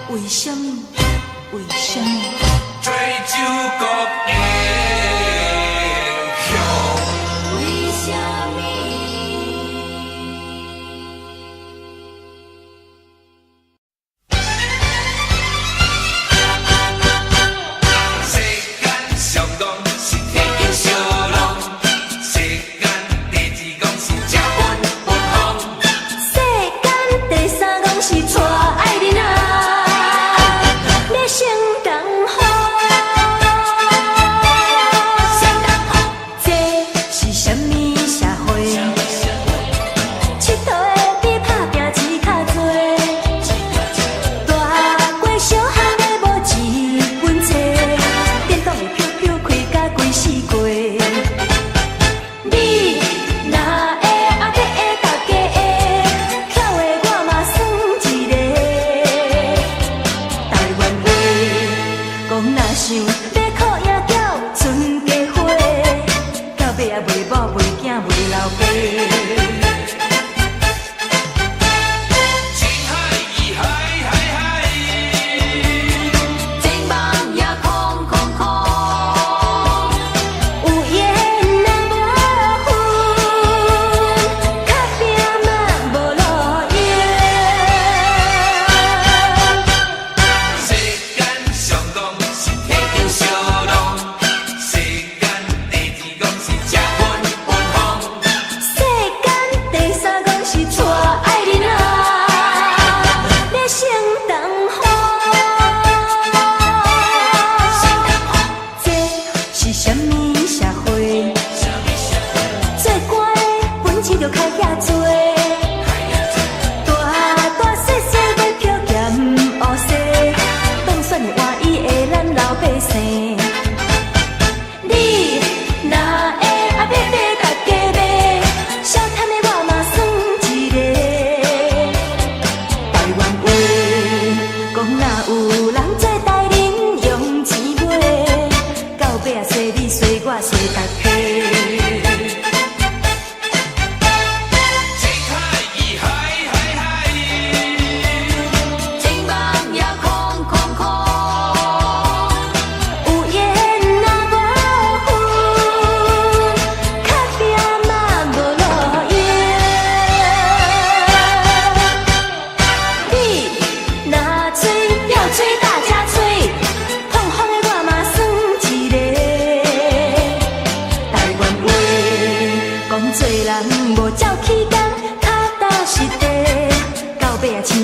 为什么？为什么？做救国英雄，为什么？世间上当是天经小人，世间第二讲是吃分分红，世间第三讲是娶爱人啊，要成同好。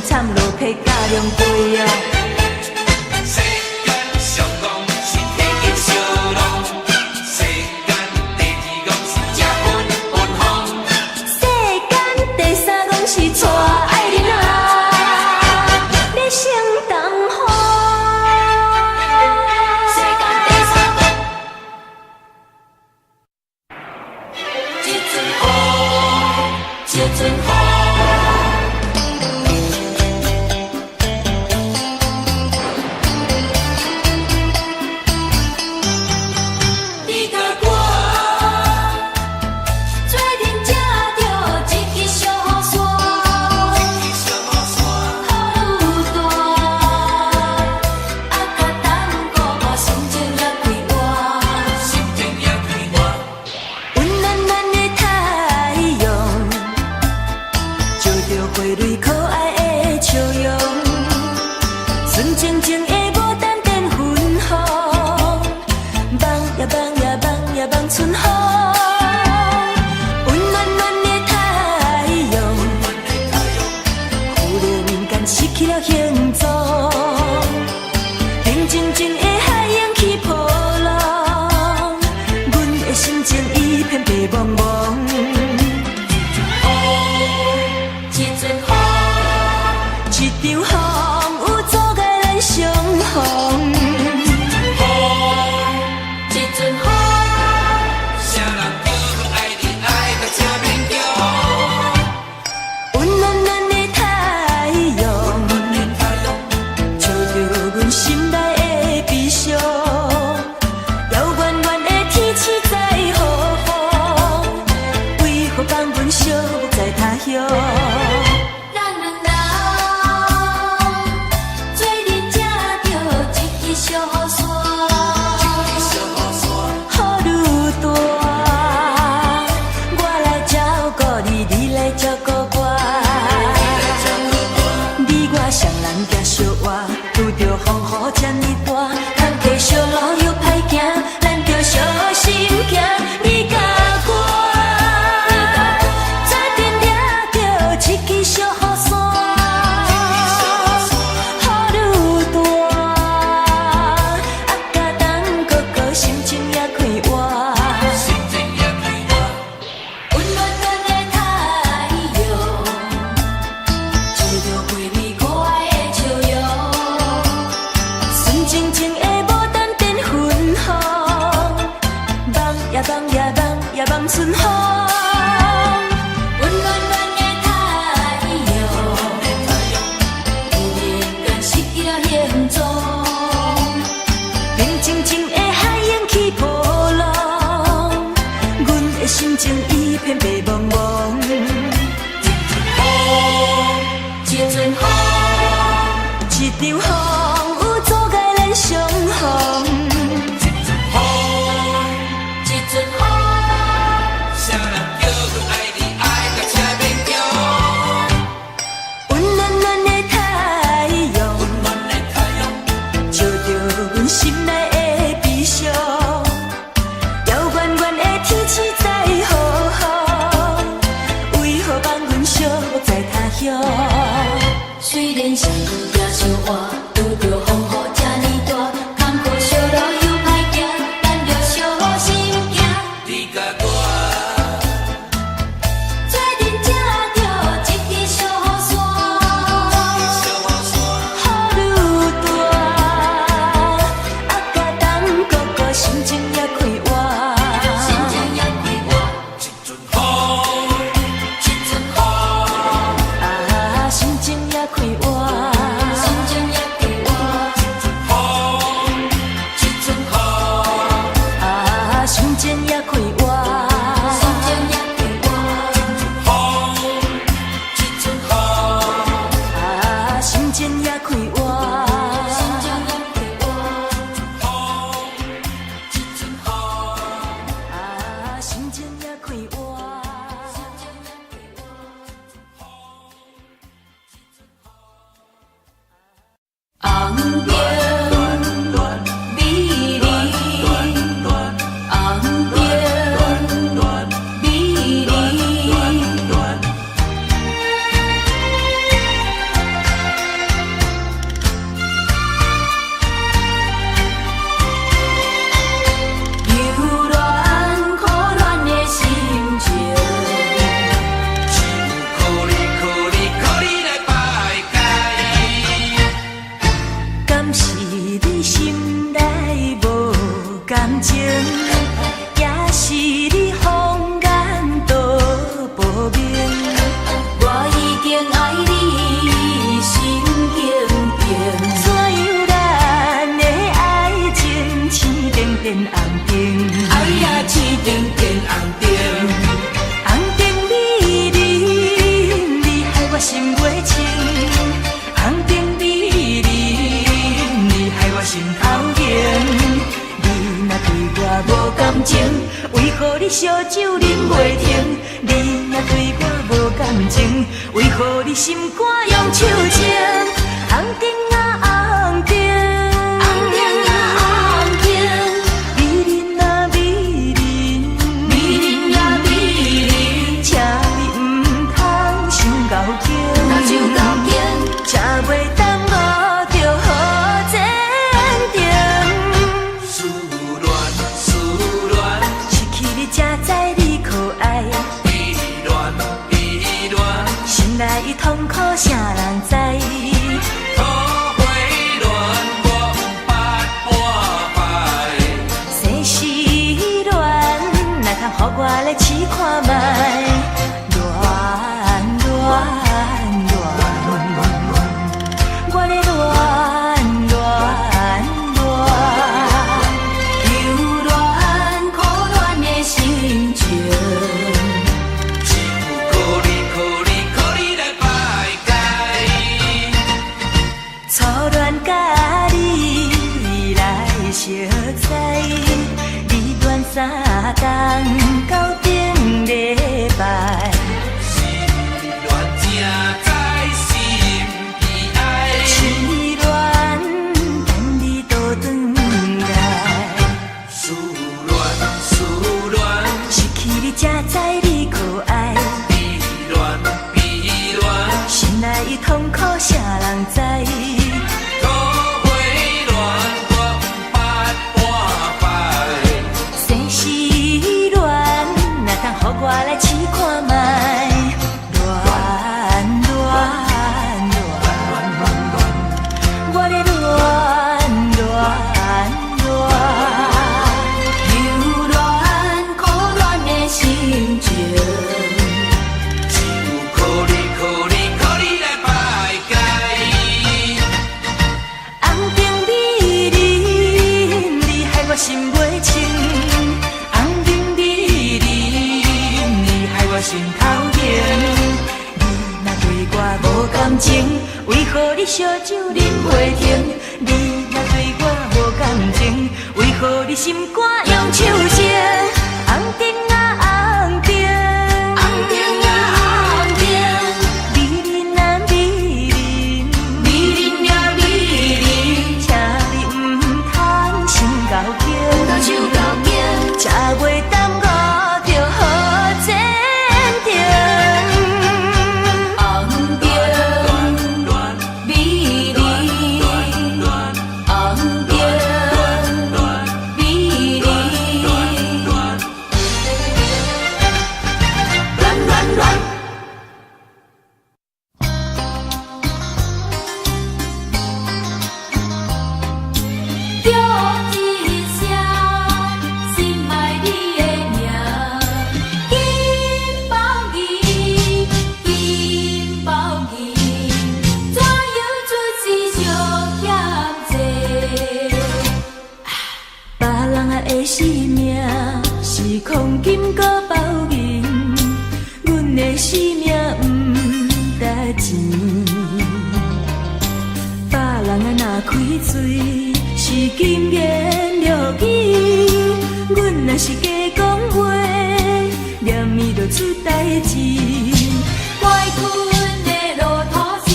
生惨落魄甲凉杯哦。世间上讲是天经相浪，世间第二讲是吃分分红，世间第三讲是娶爱人啊，要成东风。世间第三讲，一阵风，一阵风。心情也快活。袂清。红灯美人，你害我心头悬。你若对我无感情，为何你烧酒啉袂停？你若对我无感情，为何你心肝用手情？红灯啊红灯，红灯啊红灯，美人啊美人，美人啊美人，请你唔通想高兴，若想高兴，才袂当我着好前程。思恋思恋，失去你才知你可爱，依恋依恋，心内的痛苦啥人知？土花恋我不捌半摆，生死恋，哪通予我来试看卖？恋恋恋，我咧恋恋恋，留恋可恋的心情。可你来排解。初恋甲你来相知，你恋3天到顶礼拜，是恋正在心悲哀，痴恋等你倒转来，思恋失去你才知你可爱，依恋，心内的痛苦啥人知？土花恋我不捌半摆，生死恋，哪通予我来试看卖？恋恋恋，我咧恋恋恋，留恋可恋的心情。可你来排解。红灯美人，你害我心袂清。红灯美人，你害我心头悬。你若对我无感情，为何你烧酒啉袂停？你若对我无感情，为何你心肝用手情？红灯啊红灯，红灯啊红灯，美人啊美人，美人啊美人，请你唔通心高兴，莫想高兴，才袂耽误着好前程。红灯美人，红灯美人。的生命是黄金搁包银，阮的生命不值钱。别人若开嘴是金言玉语，阮若是假讲话，念伊就出代志。怪阮的路途是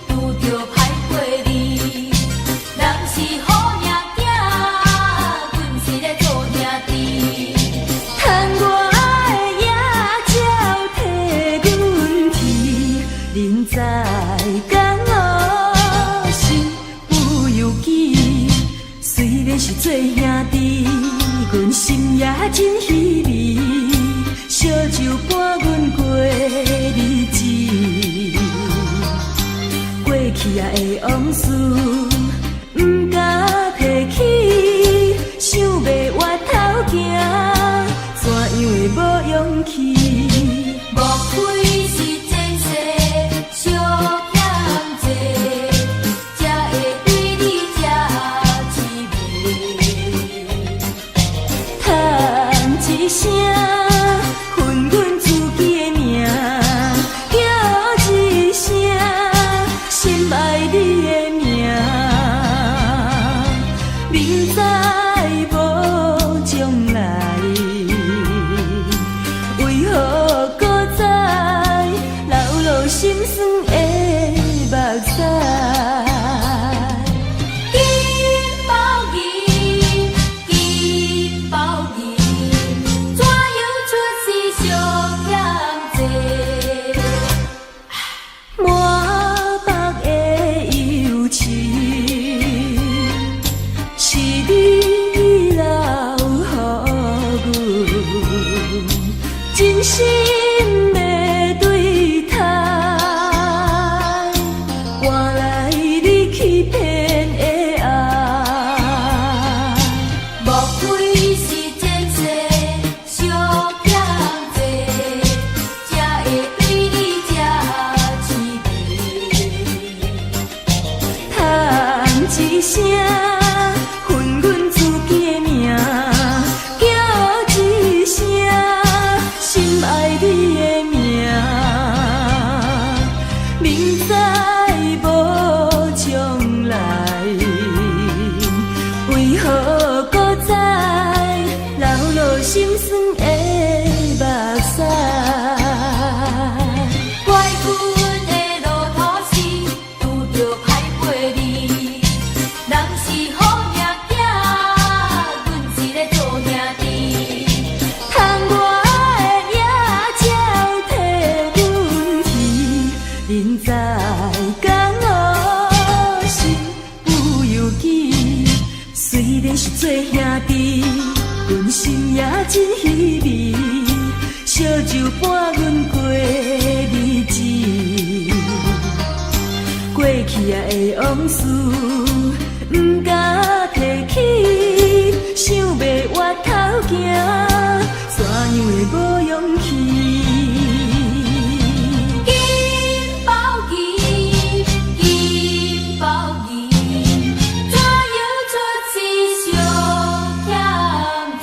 拄着歹过你，人是好命囝，阮是咧做兄弟。趁我的野鸟替阮啼，人在江湖心有犹记。虽然是做兄弟，阮心也真稀微。烧酒伴阮过日子，过去啊的往事不敢提起，想要回头行，怎样会无勇气？莫非是前世小欠债，才会对你这滋味？叹一声。分阮自己的命，叫一声。声，恨阮自己的命，叫一声，心爱你的名，明知无将来，为何搁再流落心酸的目屎？怪阮的路途是拄着歹过你，人是好命囝，阮一个做兄弟，窗外的野鸟替阮啼，人在江湖心有犹记，虽然是做兄弟，阮心也真稀微，烧酒伴阮过日子，过去啊的往事，不敢提起，想要回头行，怎样会无勇气？金包银，金包银，怎样出世上欠债？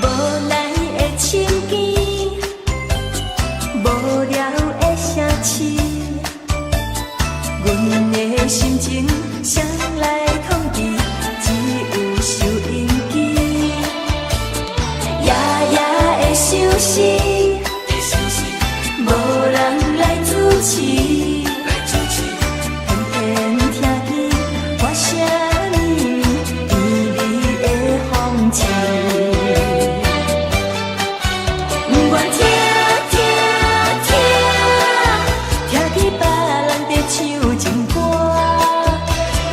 无奈的情ken无聊的城市，阮的心情谁来统治？只有收音机，夜夜的想死，无人来主持，偏偏听见我什么美丽的风情。不愿听听听，听见别人在唱情歌，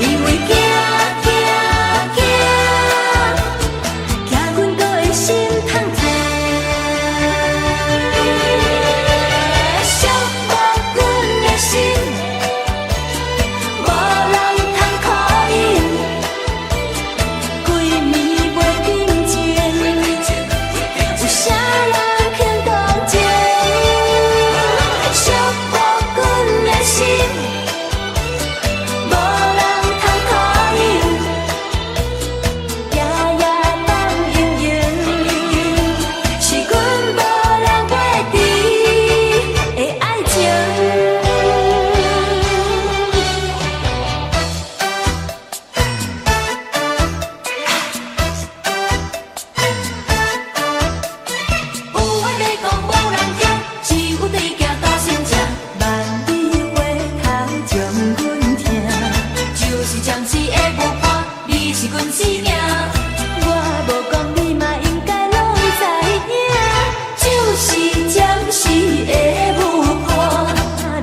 因为惊惊惊，惊阮搁会心痛痛。寂寞阮的心，无人通可忍，规暝袂平静。有啥人肯同情？寂寞阮的心，无人通可忍，夜夜梦盈盈，是阮无人袂知的爱情。有话要讲无人听，只有对行大心情。万里回头将阮听，就是暂时的无伴，你是阮生命。我无讲你嘛应该拢知影，就是暂时的无伴，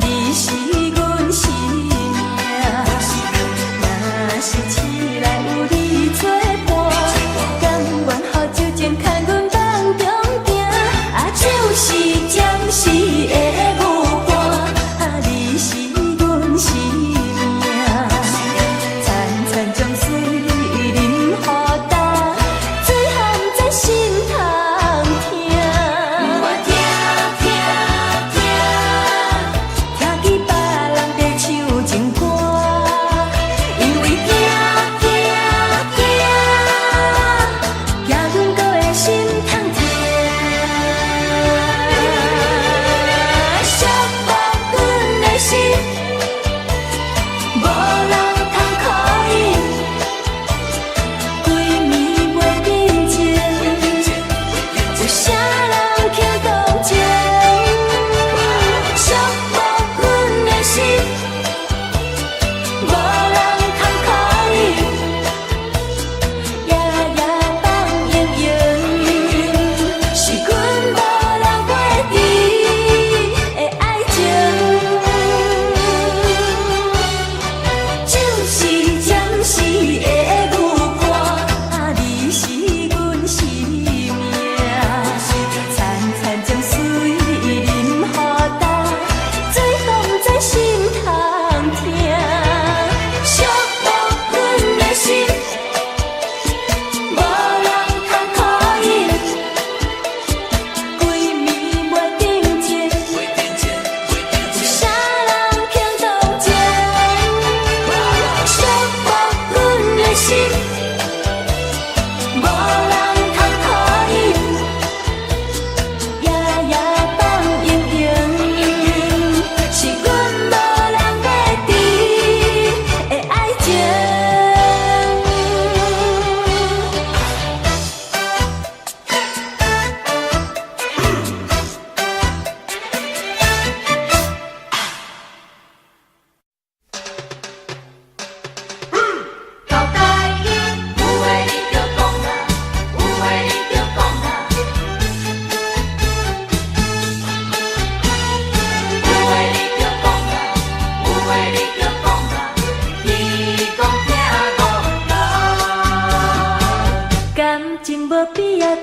你是阮生命。若是醒来有你作伴，甘愿予酒精牵阮梦中行，就是暂时的无伴，你是阮生命。惨惨将水淋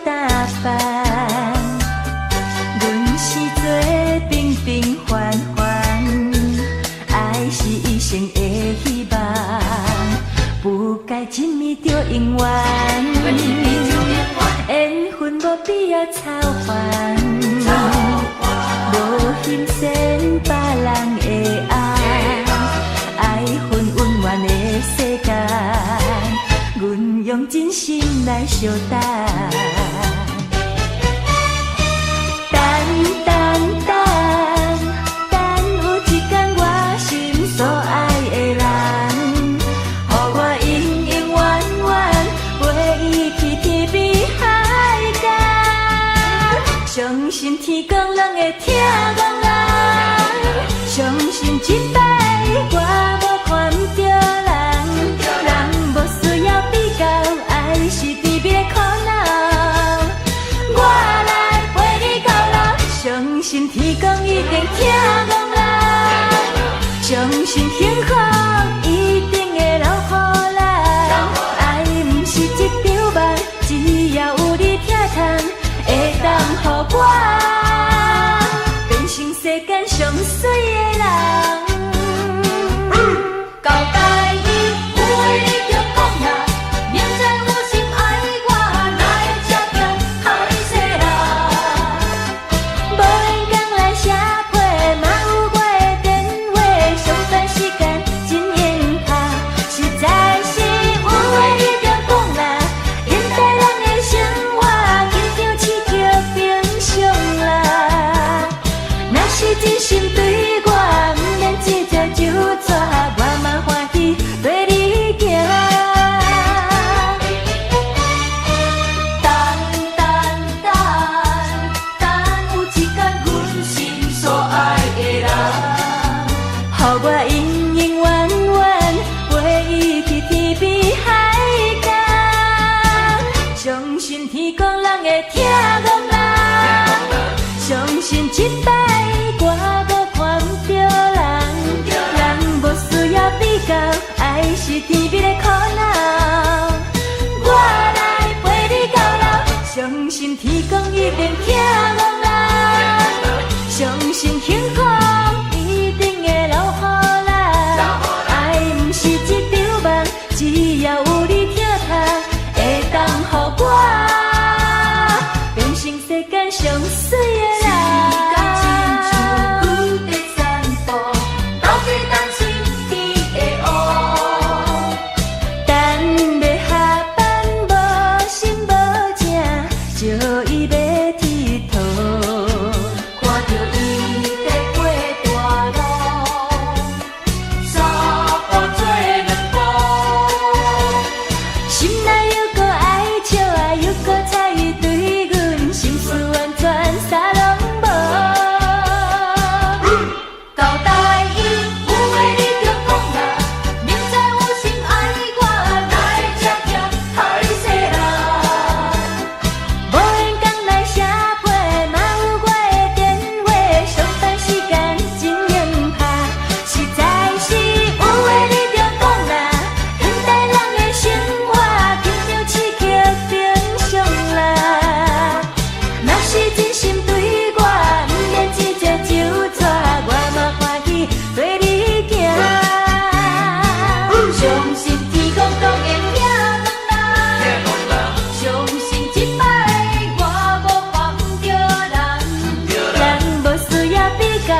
打扮，阮是做平平凡凡，爱是一生的希望，不该亲密就永远，缘分无必要操烦，无欣赏别人的爱，爱恨温暖的世界，阮用真心来相等。相信天公人会疼憨人，相信一摆我无看不着人，人无需要比较，爱是甜蜜的苦恼。我来陪你到老，相信天公一定疼憨人，相信幸福一定会留予咱。爱不是一场梦，只要有你疼痛。会当予我变成世间上水的人。交代你，有话你就讲啦，明知有心爱我，哪会这样害世人？无闲讲来写批，嘛有我的电话，上班时间真严拍，实在是有话你就讲啦，现代人的生活。真心对我，不免一条就纸，我嘛欢喜对你行。等有一天，阮心所爱的人，予我永永远远陪伊去天边海角。相信天公人会疼憨人，相信一摆。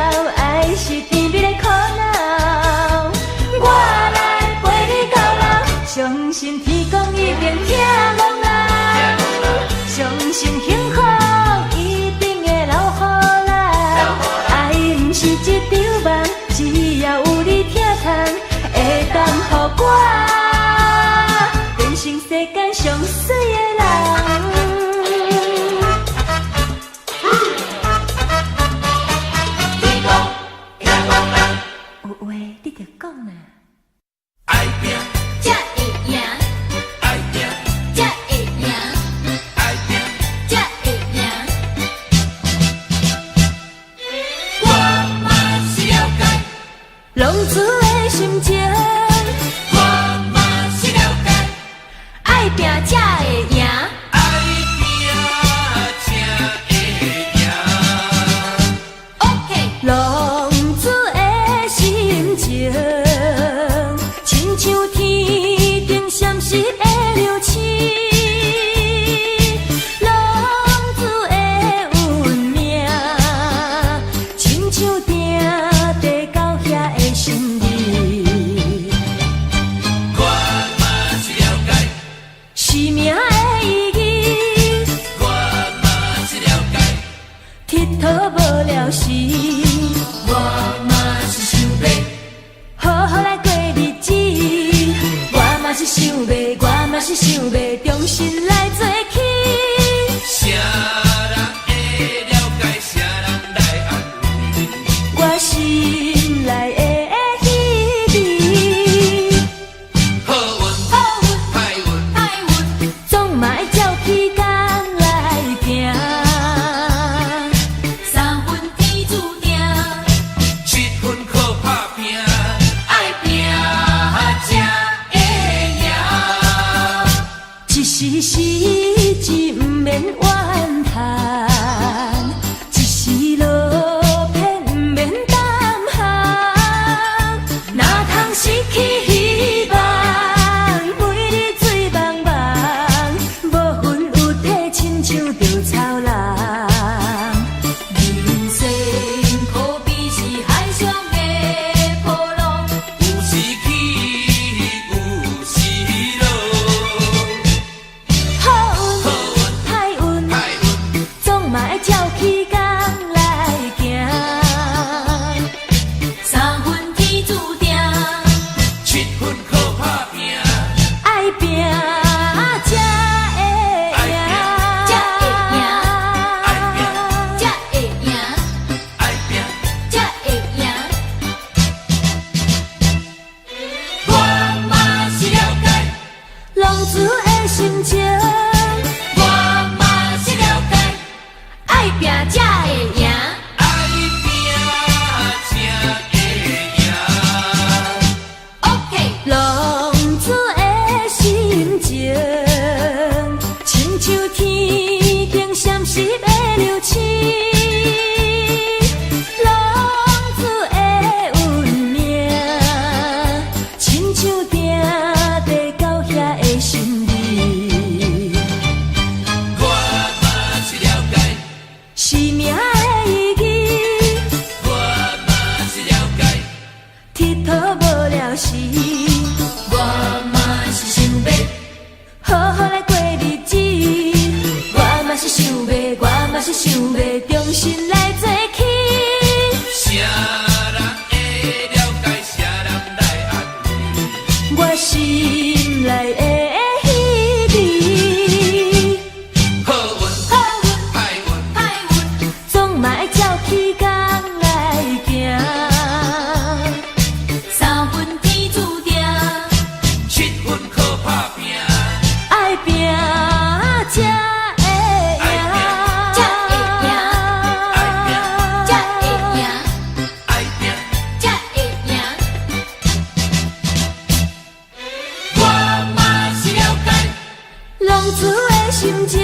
爱是甜蜜的苦恼，我来陪你到老，相信天公一定疼憨人，相信幸福一定会留予咱。爱不是一场梦，只要有你疼痛，会当予我变成世间上水的人。拼才会赢，生命的意义，我嘛是了解，佚佗无聊时，我嘛是想要，好好来过日子。我嘛是想要，我嘛是想要，重新来做起。啥人会了解，啥人来安慰，我心内的彼味，好运歹运，总嘛爱照起工来行。三分天注定， 7分靠打拼，爱拼才会赢。一时时志不免怨叹，一时落偏不免胆寒。哪通失去希望，每日醉茫茫，无魂有体，亲像稻草人。人生可比是海上的波浪，有时起，有时落，好运歹运，歹运总嘛爱照起工来行。三分天注定， 7分靠打拼，爱拼才会赢，才会赢，爱拼才会赢，爱拼。才会赢。我嘛是了解，浪子的心情，我嘛是了解，爱拼才会赢。爱拼才会赢。 OK，浪子的心情，亲像天顶闪烁的流星。浪子的运命，亲像定地到遐的心意。我嘛是了解，生命的意义，我嘛是了解，佚佗无聊时，我嘛是想要，好好来过日子。我嘛是想要，我嘛是想要，重新来做起。啥人会了解，啥人来安慰，我心内的彼味，好运歹运，总嘛爱照起工来行。三分天注定， 7分靠打拼，爱拼才会赢，才会赢，才会赢，爱拼。才会赢。我嘛是了解，浪子的心情。